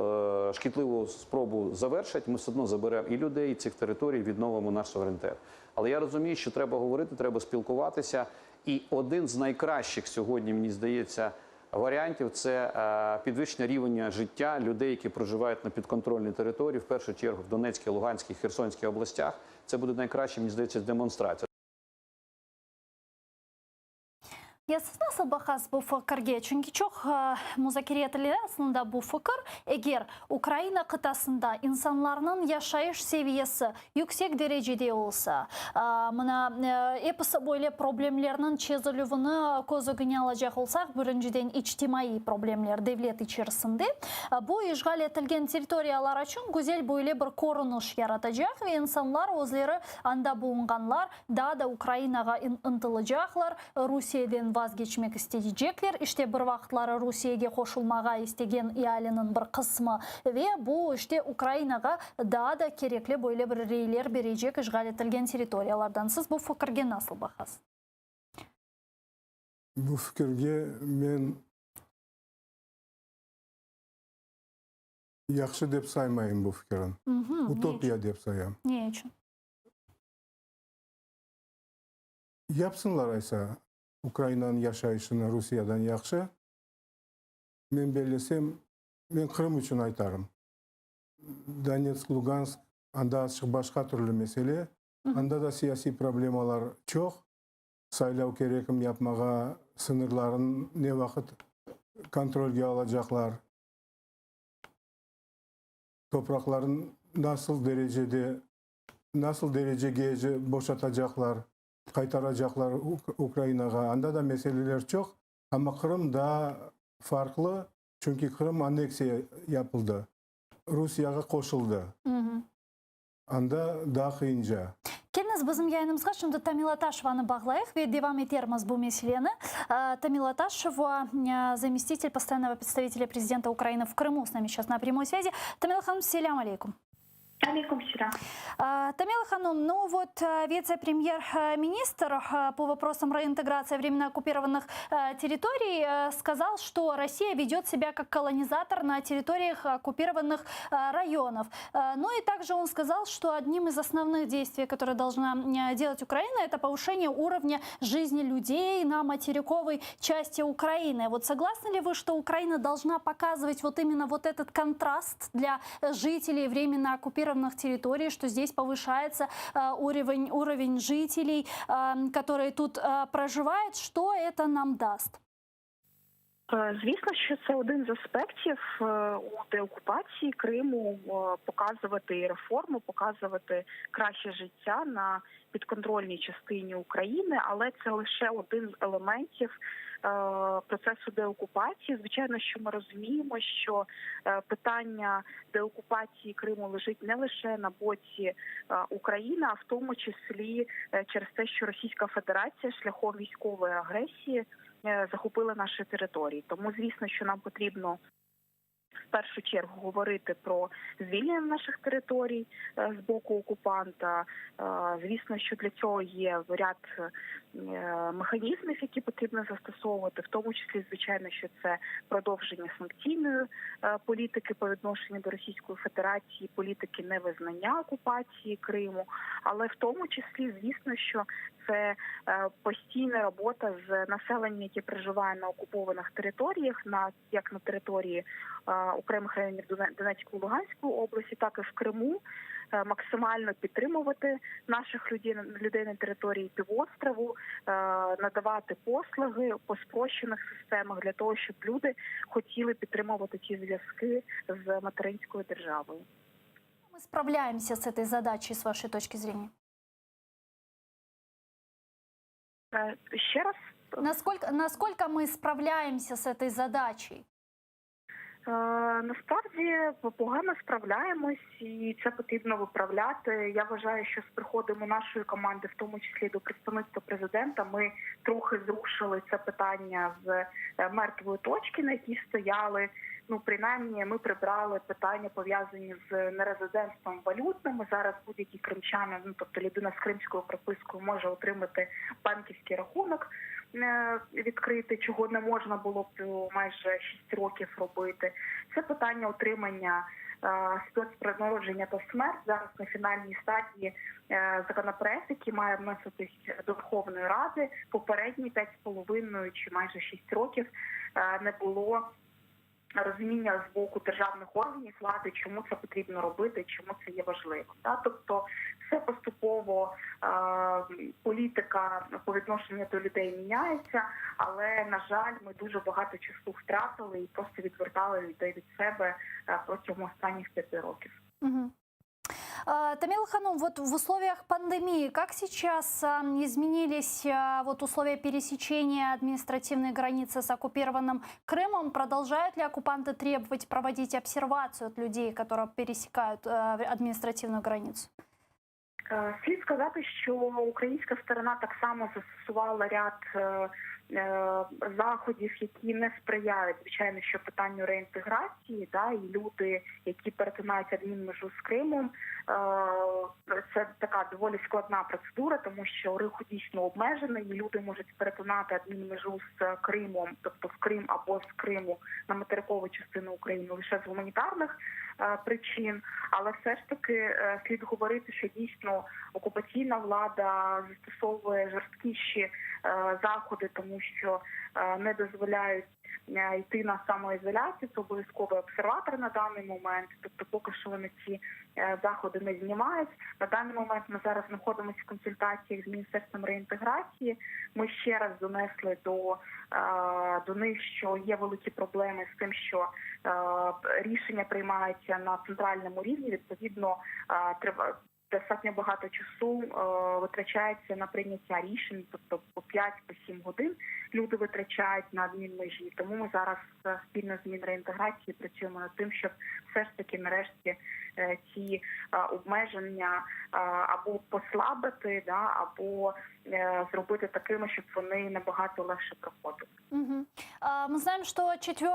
шкідливу спробу завершать, ми все одно заберемо і людей, і цих територій, відновимо наш суверенітет. Але я розумію, що треба говорити, треба спілкуватися. І один з найкращих сьогодні, мені здається, варіантів – це підвищення рівня життя людей, які проживають на підконтрольній території, в першу чергу в Донецькій, Луганській, Херсонській областях. Це буде найкраще, мені здається, демонстрація. Ясыз бахас bu fikirге, çünkü çok muzakere ettiler aslında bu fikir. Eğer Ukrayna kıtasında insanların yaşayış seviyesi yüksek derecede olsa, hepsi böyle problemlerinin çözülüğünü göz önüne alacak olsak, birinciden içtimai problemler devlet içerisinde, bu işgal etilgen teritoriyalar için güzel böyle bir korunuş yaratacak ve insanlar özleri anda bulunganlar daha da Ukrayna'ya ıntılacaklar, Rusya'dan vazgeçmek isteyecekler. İşte bir vaxtları Rusya'ya koşulmağa istegen ialenin bir kısmı ve bu işte Ukrayna'ya daha da gerekli böyle bir reyler verecek işgal etilgen teritoriyalardan. Siz bu fikirge nasıl bakasınız? Bu fikirge men yaxşı dep saymayım bu fikirin. Utopiya dep sayam. Ne için? Yapsınlar aysa Ukrayna'nın yaşayışını Rusya'dan yaxşı. Men belesem, men Kırım için aytarım. Donetsk, Lugansk, anda açık başka türlü mesele. Anda da siyasi problemalar çok. Saylav kerekim yapmağa, sınırların ne vakit kontrolge alacaklar. Toprakların nasıl dereceye boşatacaklar, kaytaracaklar Ukrayna'ya. Anda da meseleler çok. Ama Kırım daha farklı. Çünkü Kırım aneksiye yapıldı. Rusya'ya koşuldu. Anda daha kıyınca. Келіңіз біздің yayınımызға şimdi Тамила Ташеваны бағлайық ve devam етерміз бұл мәселені. Тамила Ташева, заместитель постоянного представителя президента Украины в Крыму, с нами сейчас на прямой связи. Тамила Ханым, селям алейкум. Тамила Ханум, ну вот вице-премьер-министр по вопросам реинтеграции временно оккупированных территорий сказал, что Россия ведет себя как колонизатор на территориях оккупированных районов. Ну и также он сказал, что одним из основных действий, которые должна делать Украина, это повышение уровня жизни людей на материковой части Украины. Вот согласны ли вы, что Украина должна показывать вот именно вот этот контраст для жителей временно оккупированных территорий, что здесь повышается уровень жителей, которые тут проживают, что это нам даст? Звісно, що це один з аспектів у деокупації Криму показувати реформу, показувати краще життя на підконтрольній частині України, але це лише один з елементів процесу деокупації. Звичайно, що ми розуміємо, що питання деокупації Криму лежить не лише на боці України, а в тому числі через те, що Російська Федерація шляхом військової агресії захопила наші території. Тому, звісно, що нам потрібно в першу чергу говорити про звільнення наших територій з боку окупанта. Звісно, що для цього є ряд механізмів, які потрібно застосовувати, в тому числі, звичайно, що це продовження санкційної політики по відношенню до Російської Федерації, політики невизнання окупації Криму, але в тому числі, звісно, що це постійна робота з населенням, яке проживає на окупованих територіях, як на території окремих районів Донецької та Луганської області, так і в Криму, максимально підтримувати наших людей на території півострову, надавати послуги по спрощених системах для того, щоб люди хотіли підтримувати ці зв'язки з материнською державою. Мы справляемся с этой задачей, с вашей точки зрения? Ще раз? Насколько мы справляемся с этой задачей? Насправді погано справляємось, і це потрібно виправляти. Я вважаю, що з приходом нашої команди, в тому числі до представництва президента, ми трохи зрушили це питання з мертвої точки, на якій стояли. Ну, принаймні, ми прибрали питання, пов'язані з нерезидентством валютним. Зараз будь-який кримчанин, тобто людина з кримською пропискою, може отримати банківський рахунок відкрити, чого не можна було б майже 6 років робити. Це питання отримання спецпринародження та смерть. Зараз на фінальній стадії законопроект, який має вноситись до Верховної Ради. Попередні 5,5 чи майже 6 років не було розуміння з боку державних органів влади, чому це потрібно робити, чому це є важливо. Тобто все поступово, політика по відношенню до людей міняється, але, на жаль, ми дуже багато часу втратили і просто відвертали людей від себе протягом останніх 5 років. Тамила Ханум, вот в условиях пандемии, как сейчас изменились вот условия пересечения административной границы с оккупированным Крымом? Продолжают ли оккупанты требовать проводить обсервацию от людей, которые пересекают административную границу? Слід сказати, що українська сторона так само застосувала ряд заходів, які не сприяють, звичайно, що питанню реінтеграції, і люди, які перетинають адмінмежу з Кримом, це така доволі складна процедура, тому що рух дійсно обмежений, і люди можуть перетинати адмінмежу з Кримом, тобто в Крим або з Криму на материкову частину України лише з гуманітарних причин, але все ж таки слід говорити, що дійсно окупаційна влада застосовує жорсткіші заходи, тому що не дозволяють йти на самоізоляцію, це обов'язковий обсерватор на даний момент, тобто поки що вони ці заходи не знімають. На даний момент ми зараз знаходимося в консультаціях з Міністерством реінтеграції. Ми ще раз донесли до них, що є великі проблеми з тим, що рішення приймаються на центральному рівні, відповідно, треба достатньо багато часу витрачається на прийняття рішень, тобто по 5-7 годин люди витрачають на адмінмежі. Тому ми зараз спільно з Мінреінтеграції працюємо над тим, щоб все ж таки нарешті ці обмеження або послабити, або зробити такими, щоб вони набагато легше проходили. Мы знаем, что 4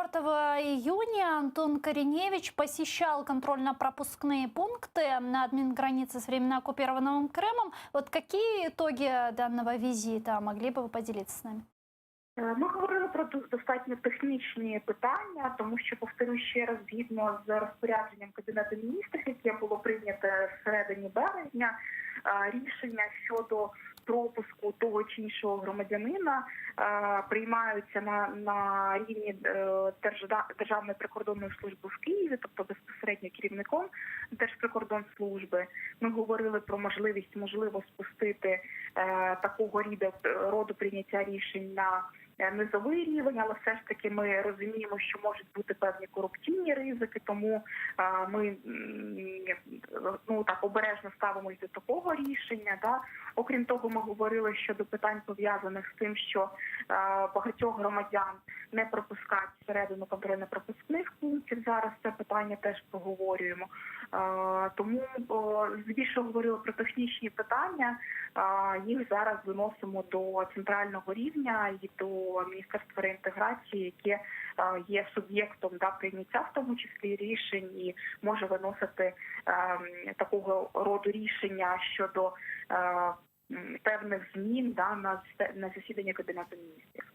июня Антон Кореневич посещал контрольно-пропускные пункты на админгранице с временно оккупированным Крымом. Вот какие итоги данного визита? Могли бы вы поделиться с нами? Ми говорили про достатньо технічні питання, тому що, повторюю ще раз, згідно з розпорядженням Кабінету міністрів, яке було прийнято всередині березня, рішення щодо пропуску того чи іншого громадянина приймаються на рівні Державної прикордонної служби в Києві, тобто безпосередньо керівником Держприкордонслужби. Ми говорили про можливість, можливо, спустити такого роду прийняття рішень на низовий рівень, але все ж таки ми розуміємо, що можуть бути певні корупційні ризики, тому ми так обережно ставимося до такого рішення. Окрім того, ми говорили щодо питань, пов'язаних з тим, що багатьох громадян не пропускають всередину контрольно-пропускних пунктів. Зараз це питання теж проговорюємо. Тому здебільшого говорили про технічні питання, їх зараз виносимо до центрального рівня і до Міністерства реінтеграції, яке є суб'єктом прийняття, в тому числі рішень, і може виносити такого роду рішення щодо певних змін на засідання Кабінету міністрів.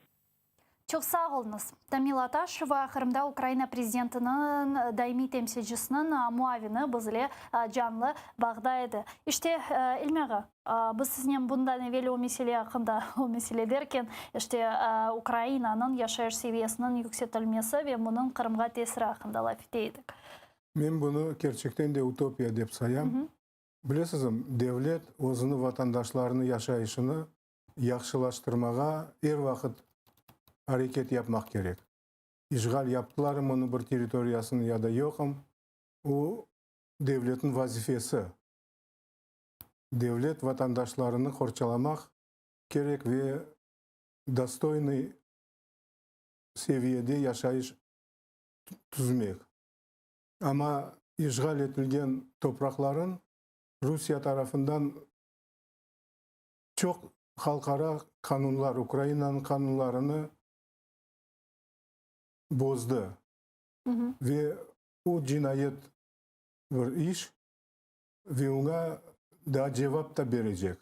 Çok sağ olunuz. Тамила Аташева, Кырымда Украина президентінің даими темсилчісінің муавини бізле жанлы бағда еді. Іште, Эльмяға, біз сізнен бұндан евелі о меселе ақында, о меселе деркен, іште Украинаның яшайыш севесінің yüksетілмесі ве мұның Кырымға тесірі ақында лафитейдік. Мен бұны gerçekten de utopия деп sayam. Білесізім, devlet өзінің vatandaşlarını yaşayışını yaxşılaştırmağa er vaqt hareket yapmak gerek. İşgal yaptılar mı onun bir teritoriyasını ya da yokum, o devletin vazifesi. Devlet vatandaşlarını horçalamak gerek ve достойный seviyede yaşayış tüzmek. Ama işgal edilen toprakların Rusya tarafından çok halkara kanunlar, Ukrayna'nın kanunlarını bozdu. Ve o cinayet bir iş ve ona da cevap da verecek.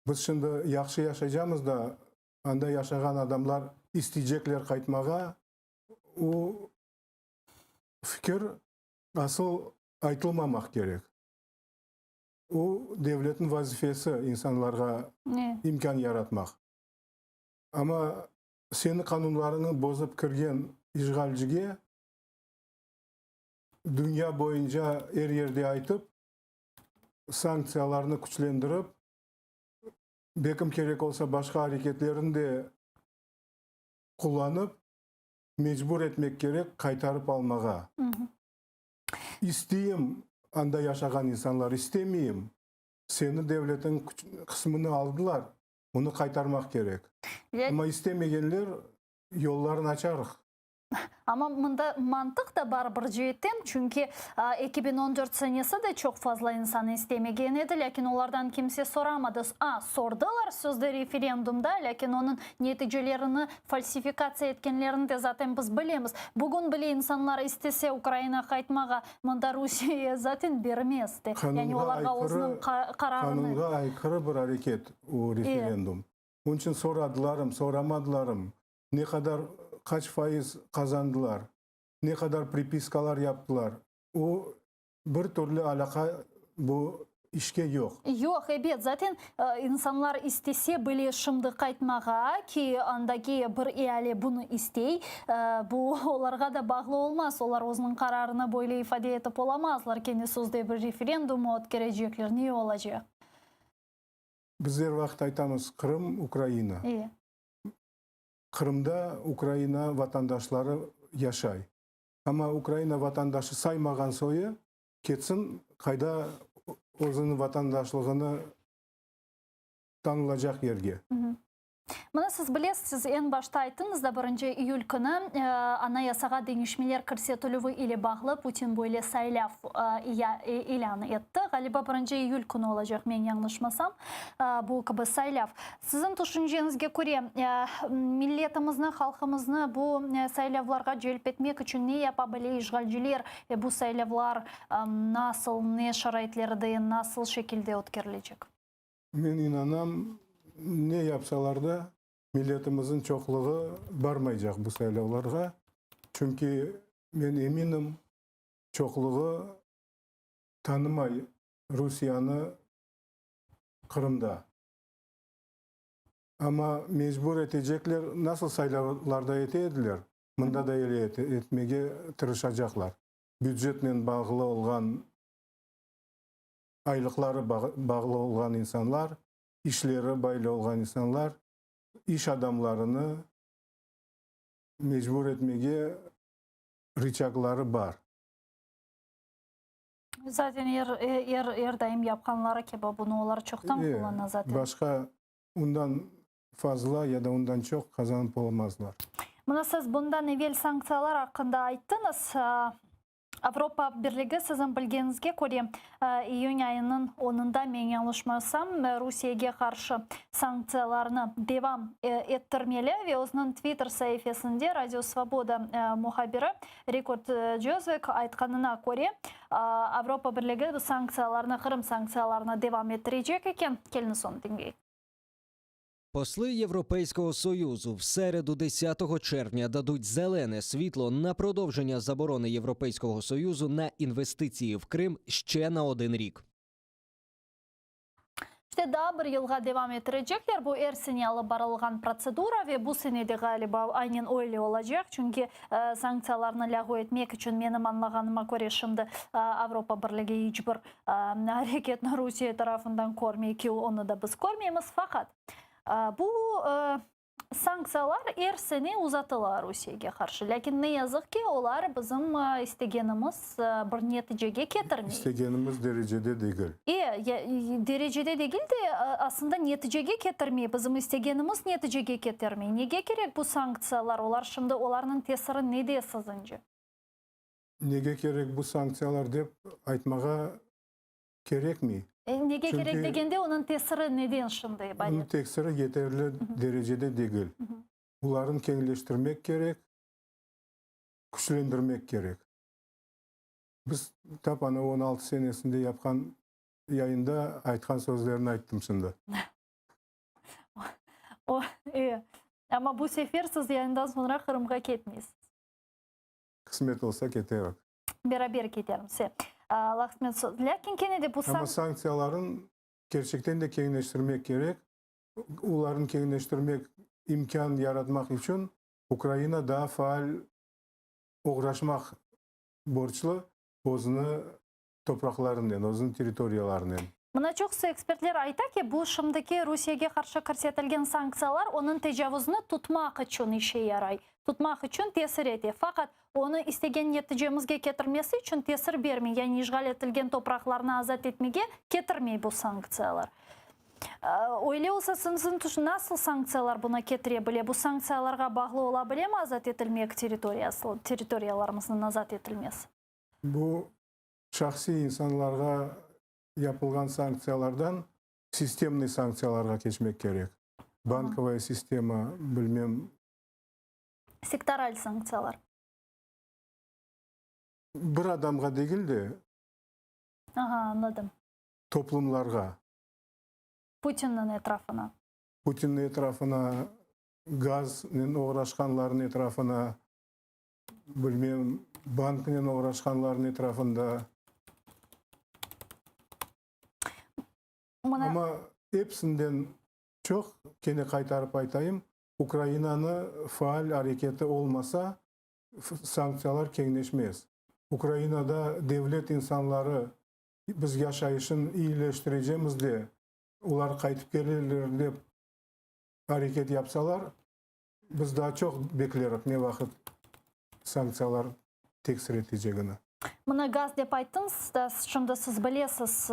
Biz şimdi yaxşı yaşayacağımız da anda yaşayan adamlar isteyecekler kaytmağa. O fikir Asıl айтылмамақ керек. O devletin vazifesi insanlarga imkan yaratmak. Ama seni kanunlarını bozup kirgen işgalciге dünya boyunca her yerde aytıp sanksiyalarını güçlendirip bekim gerek olsa başka hareketlerini de kullanıp mecbur etmek gerek, kaytarıp almağa. İsteyim anda yaşagan insanlar, istemeyeyim. Seni devletin kısmını aldılar. Onu kaytarmak gerek. Ama istemeyenler yollarını açarıq. Ama bunda mantık da var bir cihetten. Çünkü 2014 senesi de çok fazla insan istemegen edi. Lakin onlardan kimse soramadı. Sordular sözde referandumda. Lakin onun neticelerini falsifikasya etkenlerini de zaten biz bilemiz. Bugün bile insanlar istese Ukrayna kaytmağa bunda Rusya'ya zaten vermezdi. Yani onlarga onun kararını. Kanunga aykırı bir hareket o referandum. Onun için soramadılarım. Ne kadar kaç faiz kazandılar, ne kadar pripiskalar yaptılar. O bir türlü alaka bu işke yok. Yok, evet. Zaten insanlar istese bile şimdi kaytmağa ki andaki bir ihale bunu istey. Bu onlarga da bağlı olmaz. Onlar onun kararını böyle ifade etip olamazlar. Kendi sözde bir referendumu ötkirecekler. Ne olacak? Biz her vakit aytamiz Kırım, Ukrayna. İyi. Kırım'da Ukrayna vatandaşları yaşay. Ama Ukrayna vatandaşı saymagan soyu ketsin kayda özünün vatandaşlığını tanılacak yerge. Mana siz bilesiz, en başta ayttınız da 1 iyul günü anayasaga değişmeler kirsetülüvü ile bağlı Putin böyle saylav ilan etti. Galiba 1 iyul günü olacak, men yanlışmasam bu gibi saylav. Sizin düşüncenizge göre milletimizni, halkımızını bu saylavlarga celp etmek için ne yapabilir işgalciler? Bu saylavlar nasıl, ne şaraitlerde, nasıl şekilde ötkerilecek? Men inanam ne yapsalar da milletimizin çokluğu barmayacak bu saylavlarga. Çünkü men eminim çokluğu tanımay Rusya'nı Kırım'da. Ama mecbur edecekler, nasıl saylavlarda etediler. Mında da öyle etmeye tırışacaklar. Büdjetle bağlı olan, aylıkları bağlı olan insanlar, işleri bağlı olan insanlar, iş adamlarını mecbur etmeye rıçakları var. Zaten er daim yapkanlara keba bunu onlar çoktan kullanır zaten. Başka ondan fazla ya da ondan çok kazanıp olmazlar. Buna siz bundan evvel sanksiyalar hakkında ayttınız. Avrupa Birliği sizin bilgenizge göre iyun ayının 10'unda men yanlışmasam Rusya'ya karşı sanksiyalarını devam ettirmeli ve onun Twitter sayfasında Radio Svoboda muhabiri Rekord Jozvik aytkanına göre Avrupa Birliği bu sanksiyalarını, Kırım sanksiyalarını devam ettirecek eken kelini son dinleyin. Посли Європейського Союзу в середу 10 червня дадуть зелене світло на продовження заборони Європейського Союзу на інвестиції в Крим ще на 1 рік. İşte daha bir yılga devam ettirecekler. Bu sene alıp barılgan prosedura ve bu senede galiba aynen öyle olacak. Çünkü sanksiyalarını lağu etmek için benim anlağanıma göre şimdi Avrupa Birliği hiçbir hareketini Rusya tarafından görmüyor ki onu da biz görmeyemiz. Fakat bu sanksiyalar her sene uzatılır Rusya'ya karşı. Lakin ne yazık ki onlar bizim istegenimiz bir neticeye getirmiyor. İstegenimiz derecede değil. Derecede değil de aslında neticeye getirmiyor. Bizim istegenimiz neticeye getirmiyor. Nege gerek bu sanksiyalar? Onlar şimdi onların tesiri ne diye sizce? Nege gerek bu sanksiyalar deyip aytmağa gerek mi? Nege Çünkü gerek degende onun tesiri neden şimdi? Onun tesiri yeterli derecede değil. Bunların kengleştirmek gerek, güçlendirmek gerek. Biz Tapan'a 16 senesinde yapkan yayında aytkan sözlerini ayttım şimdi. Ama bu sefer siz yayından sonra Kırım'a ketmeyiz. Kısmet olsa keterik. beraber gidermiz. Rahmet. Lakin gene de bu Ama sanksiyaların gerçekten de kengleştirmek gerek. Onların kengleştirmek imkan yaratmak için Ukrayna daha faal uğraşmak borçlu o'zini topraklarından, o'zini territoriyalarından. Мына чоқсы экспертлер айтады ки, бұл шымдыки Русияге қаршы көрсетілген санкциялар оның тежавузны tutmaq үшін işe yaray. Tutmaq үшін tesir ете. Fakat onu istеген нәтижемізге кетірмесі үшін tesir бермей, яғни işgal етілген топрақларны азат етмеге кетірмей бұл санкциялар. Ойлаусыз, nasıl санкциялар бұна кетіре біле? Бұл санкцияларға бағлы ола біле ме азат етілмек территорияларымыздың азат етілмесі? Bu şahsi insanlarga yapılgan sanksiyalardan sistemli sanksiyalarga geçmek gerek. Bankovaya sistema, bilmem, Sektoral санкциялар. bir adamga değil de Aha, anladım. toplumlarga, Putin'in etrafına. Putin'in etrafına, gazın uğraşkanların etrafına, bilmem, bankın uğraşkanların etrafında. Ama hepsinden çok gene kaytarıp aytayım, Ukrayna'nın faal hareketi olmasa sanksiyalar kengleşmez. Ukrayna'da devlet insanları biz yaşayışın iyileştireceğimiz de ular kaytıp gelirler dep hareket yapsalar biz daha çok bekleriz ne vakit sanksiyalar teksir edeceğini. Мына газ деп айттыңыз, шынды сіз білесіз,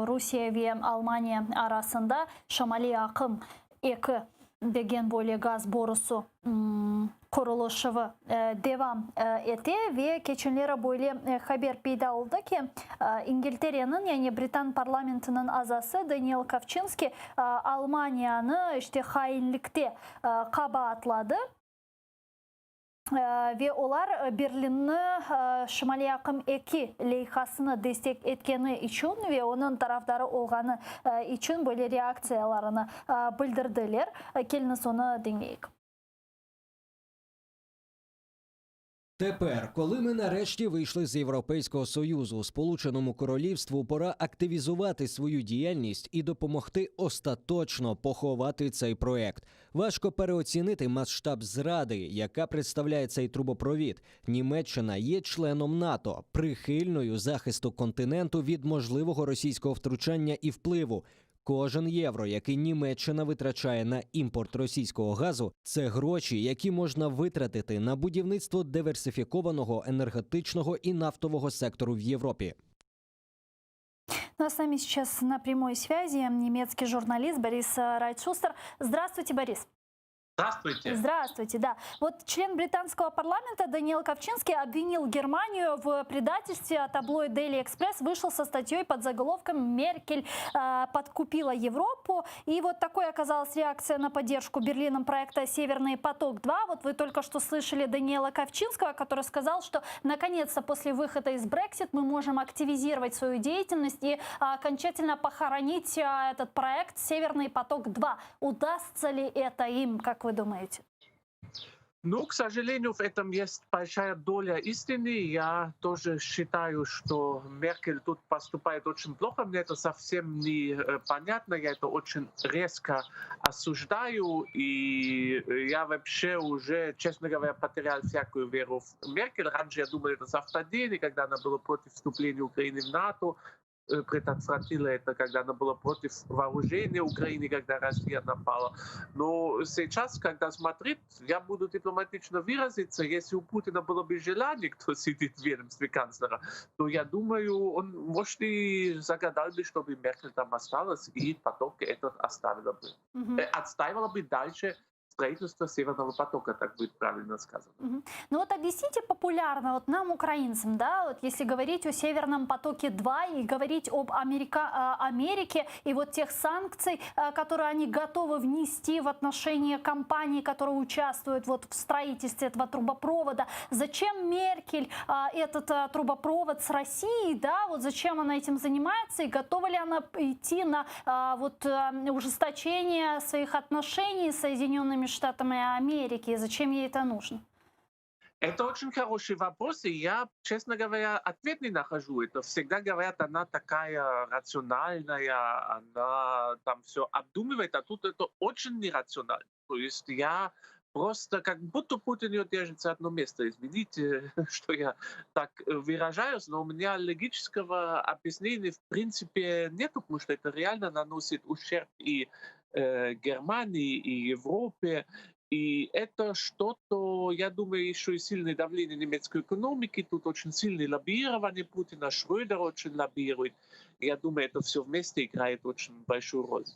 Русия ве Алмания арасында Шамали Ақым 2 деген böyle gaz borusu kuruluşu devam eti ve geçenlere böyle haber peyda oldu ki İngiltere'nin yani Britan parlamentinin azası Daniel Kavczynski Almanya'nı işte hainlikte kaba atladı. Ve olar Berlin'ni Şimali Akım 2 leyhasını destek etkeni için ve onun taraftarı olğanı için böyle reaksiyalarını bildirdiler. Келіңіз onu dinleyik. Тепер, коли ми нарешті вийшли з Європейського Союзу, Сполученому Королівству пора активізувати свою діяльність і допомогти остаточно поховати цей проект. Важко переоцінити масштаб зради, яка представляє цей трубопровід. Німеччина є членом НАТО, прихильною захисту континенту від можливого російського втручання і впливу. Кожен євро, який Німеччина витрачає на імпорт російського газу, це гроші, які можна витратити на будівництво диверсифікованого енергетичного і нафтового сектору в Європі. Ну, а с нами сейчас на прямой связи немецкий журналист Борис Райтшустер. Здравствуйте, Борис. Здравствуйте. Здравствуйте, да. Вот член британского парламента Даниэл Кавчинский обвинил Германию в предательстве, а таблоид Daily Express вышел со статьей под заголовком «Меркель подкупила Европу». И вот такой оказалась реакция на поддержку Берлином проекта «Северный поток-2». Вот вы только что слышали Даниэла Кавчинского, который сказал, что наконец-то после выхода из Brexit мы можем активизировать свою деятельность и окончательно похоронить этот проект «Северный поток-2». Удастся ли это им, как вы думаете? Ну, к сожалению, в этом есть большая доля истины. Я тоже считаю, что Меркель тут поступает очень плохо. Мне это совсем не понятно. Я это очень резко осуждаю. И я вообще уже, честно говоря, потерял всякую веру в Меркель. Раньше я думал, это совпадение, когда она была против вступления Украины в НАТО. Предотвратила это, когда она была против вооружения Украины, когда Россия напала. Но сейчас, когда смотреть, я буду дипломатично выразиться, если у Путина было бы желание, кто сидит в ведомстве канцлера, то я думаю, он, может, и загадал бы, чтобы Меркель там осталась, и поток этот оставила бы. Отстаивала бы дальше строительство Северного потока, так будет правильно сказано. Ну вот объясните популярно вот нам, украинцам, да, вот если говорить о Северном потоке-2 и говорить об Америке и вот тех санкций, которые они готовы внести в отношении компаний, которые участвуют вот в строительстве этого трубопровода. Зачем Меркель этот трубопровод с Россией, да, вот зачем она этим занимается и готова ли она идти на вот ужесточение своих отношений с Соединенными Штатами Америки, и зачем ей это нужно? Это очень хороший вопрос, и я, честно говоря, ответ не нахожу. Это всегда говорят, она такая рациональная, она там все обдумывает, а тут это очень нерационально. То есть я просто как будто Путин ее держит за одно место. Извините, что я так выражаюсь, но у меня логического объяснения в принципе нет, потому что это реально наносит ущерб и Германии, и Европе. И это что-то, я думаю, еще и сильное давление немецкой экономики, тут очень сильное лоббирование Путина, Шрёдер очень лоббирует. Я думаю, это все вместе играет очень большую роль.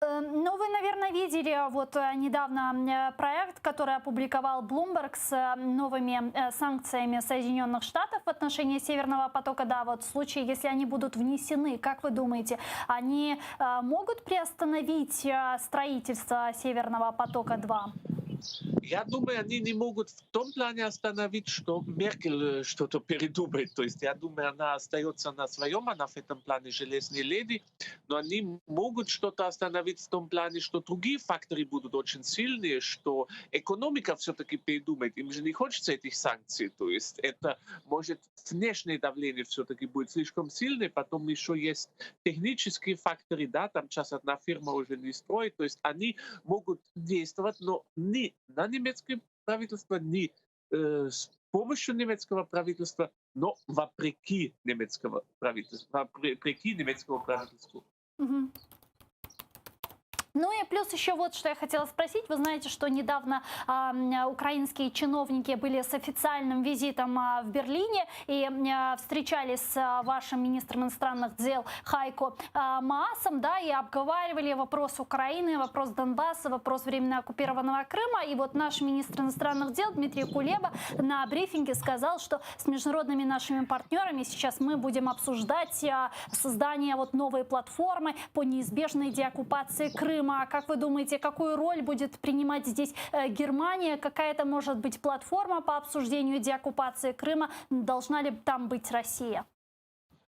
Ну, вы, наверное, видели вот недавно проект, который опубликовал Bloomberg с новыми санкциями Соединенных Штатов в отношении Северного потока-2. Вот в случае, если они будут внесены, как вы думаете, они могут приостановить строительство Северного потока-2? Я думаю, они не могут в том плане остановить, что Меркель что-то передумает. То есть я думаю, она остается на своем, она в этом плане железной леди, но они могут что-то остановить в том плане, что другие факторы будут очень сильные, что экономика все-таки передумает. Им же не хочется этих санкций. То есть это может внешнее давление все-таки будет слишком сильное, потом еще есть технические факторы, да, там сейчас одна фирма уже не строит, то есть они могут действовать, но не на немецкое правительство, не с помощью немецкого правительства, но вопреки немецкого правительства, вопреки немецкому правительству. Мгм. Ну и плюс еще вот, что я хотела спросить. Вы знаете, что недавно украинские чиновники были с официальным визитом в Берлине и встречались с вашим министром иностранных дел Хайко Маасом, да, и обговаривали вопрос Украины, вопрос Донбасса, вопрос временно оккупированного Крыма. И вот наш министр иностранных дел Дмитрий Кулеба на брифинге сказал, что с международными нашими партнерами сейчас мы будем обсуждать создание вот новой платформы по неизбежной деоккупации Крыма. Как вы думаете, какую роль будет принимать здесь Германия? Какая-то может быть платформа по обсуждению деоккупации Крыма? Должна ли там быть Россия?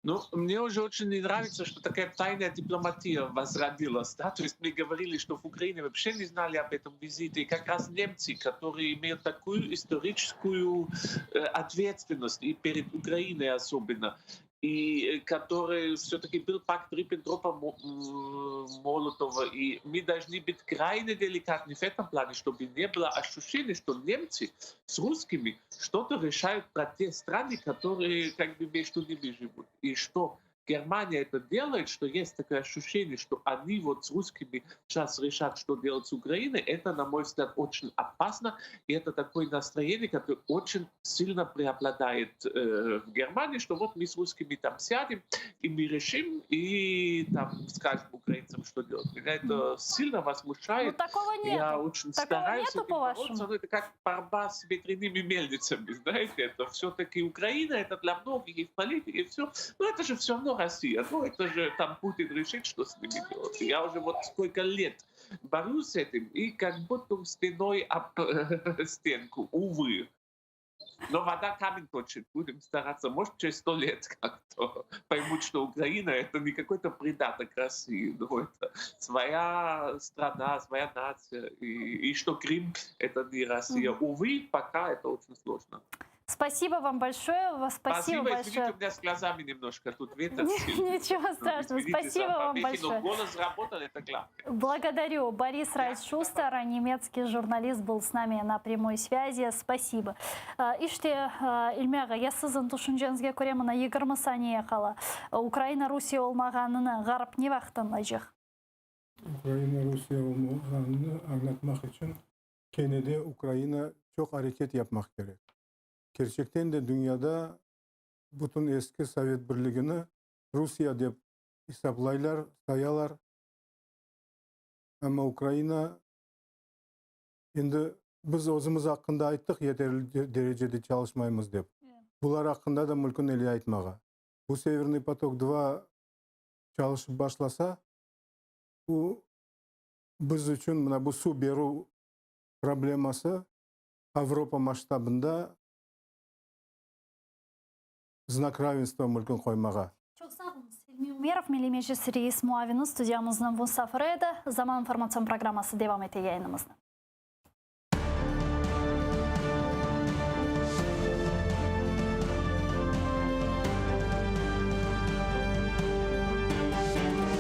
Ну, мне уже очень не нравится, что такая тайная дипломатия возродилась. Да? То есть мы говорили, что в Украине вообще не знали об этом визите. И как раз немцы, которые имеют такую историческую ответственность, и перед Украиной особенно, и который все-таки был пакт Риббентропа-Молотова. И мы должны быть крайне деликатны в этом плане, чтобы не было ощущения, что немцы с русскими что-то решают про те страны, которые как бы между ними живут. И что Германия это делает, что есть такое ощущение, что они вот с русскими сейчас решат, что делать с Украиной, это, на мой взгляд, очень опасно. И это такое настроение, которое очень сильно преобладает в Германии, что вот мы с русскими там сядем, и мы решим, и там скажем украинцам, что делать. Меня это сильно возмущает. Ну, такого нет. Я очень Такого стараюсь нету, с этим по-вашему? бороться, но это как борьба с ветряными мельницами, знаете, это все-таки Украина, это для многих и в политике, и все. Но это же все равно Россия, ну это же там Путин решит, что с ними делать. Я уже вот сколько лет борюсь с этим, и как будто стеной об стенку, увы. Но вода камень точит, будем стараться. Может, через 100 лет как-то поймут, что Украина — это не какой-то придаток России, но это своя страна, своя нация, и что Крым — это не Россия. Увы, пока это очень сложно. Спасибо вам большое. Спасибо Извините, большое. у меня с глазами немножко тут ветер сильный. Ничего страшного. Извините Спасибо за вам помехи, но большое. голос работал, это главное. Благодарю. Борис Райс-Шустер, немецкий журналист, был с нами на прямой связи. Спасибо. Иште, Ильмяға, я сіздің түшінжеңізге көре мына 20 сәне қала. Украина Русия олмағанына ғарып не вақтан лайжық? Украина Русия olmağını anlatmak için Kenede Ukrayna çok hareket yapmak gerek. Gerçekten de dünyada bütün eski Sovet Birliği'ni Rusya deb hesaplaylar, sayalar. Ama Ukrayna endi biz o'zimiz haqında ayttık yeterli derecede çalışmaymiz deb. Bular haqında da mümkün ele aytmağa. Bu Severный поток 2 çalışıp başlasa, bu biz üçün mına bu su беру проблемасы Avrupa масштабында знак равенства мүмкін қоймаға. Çok sağ olun. Selmi Umerov, Milli Meclis Reis muavini studiyamızın bu safharıydı. Zaman Informasyon Programması devam etti yayınımızda.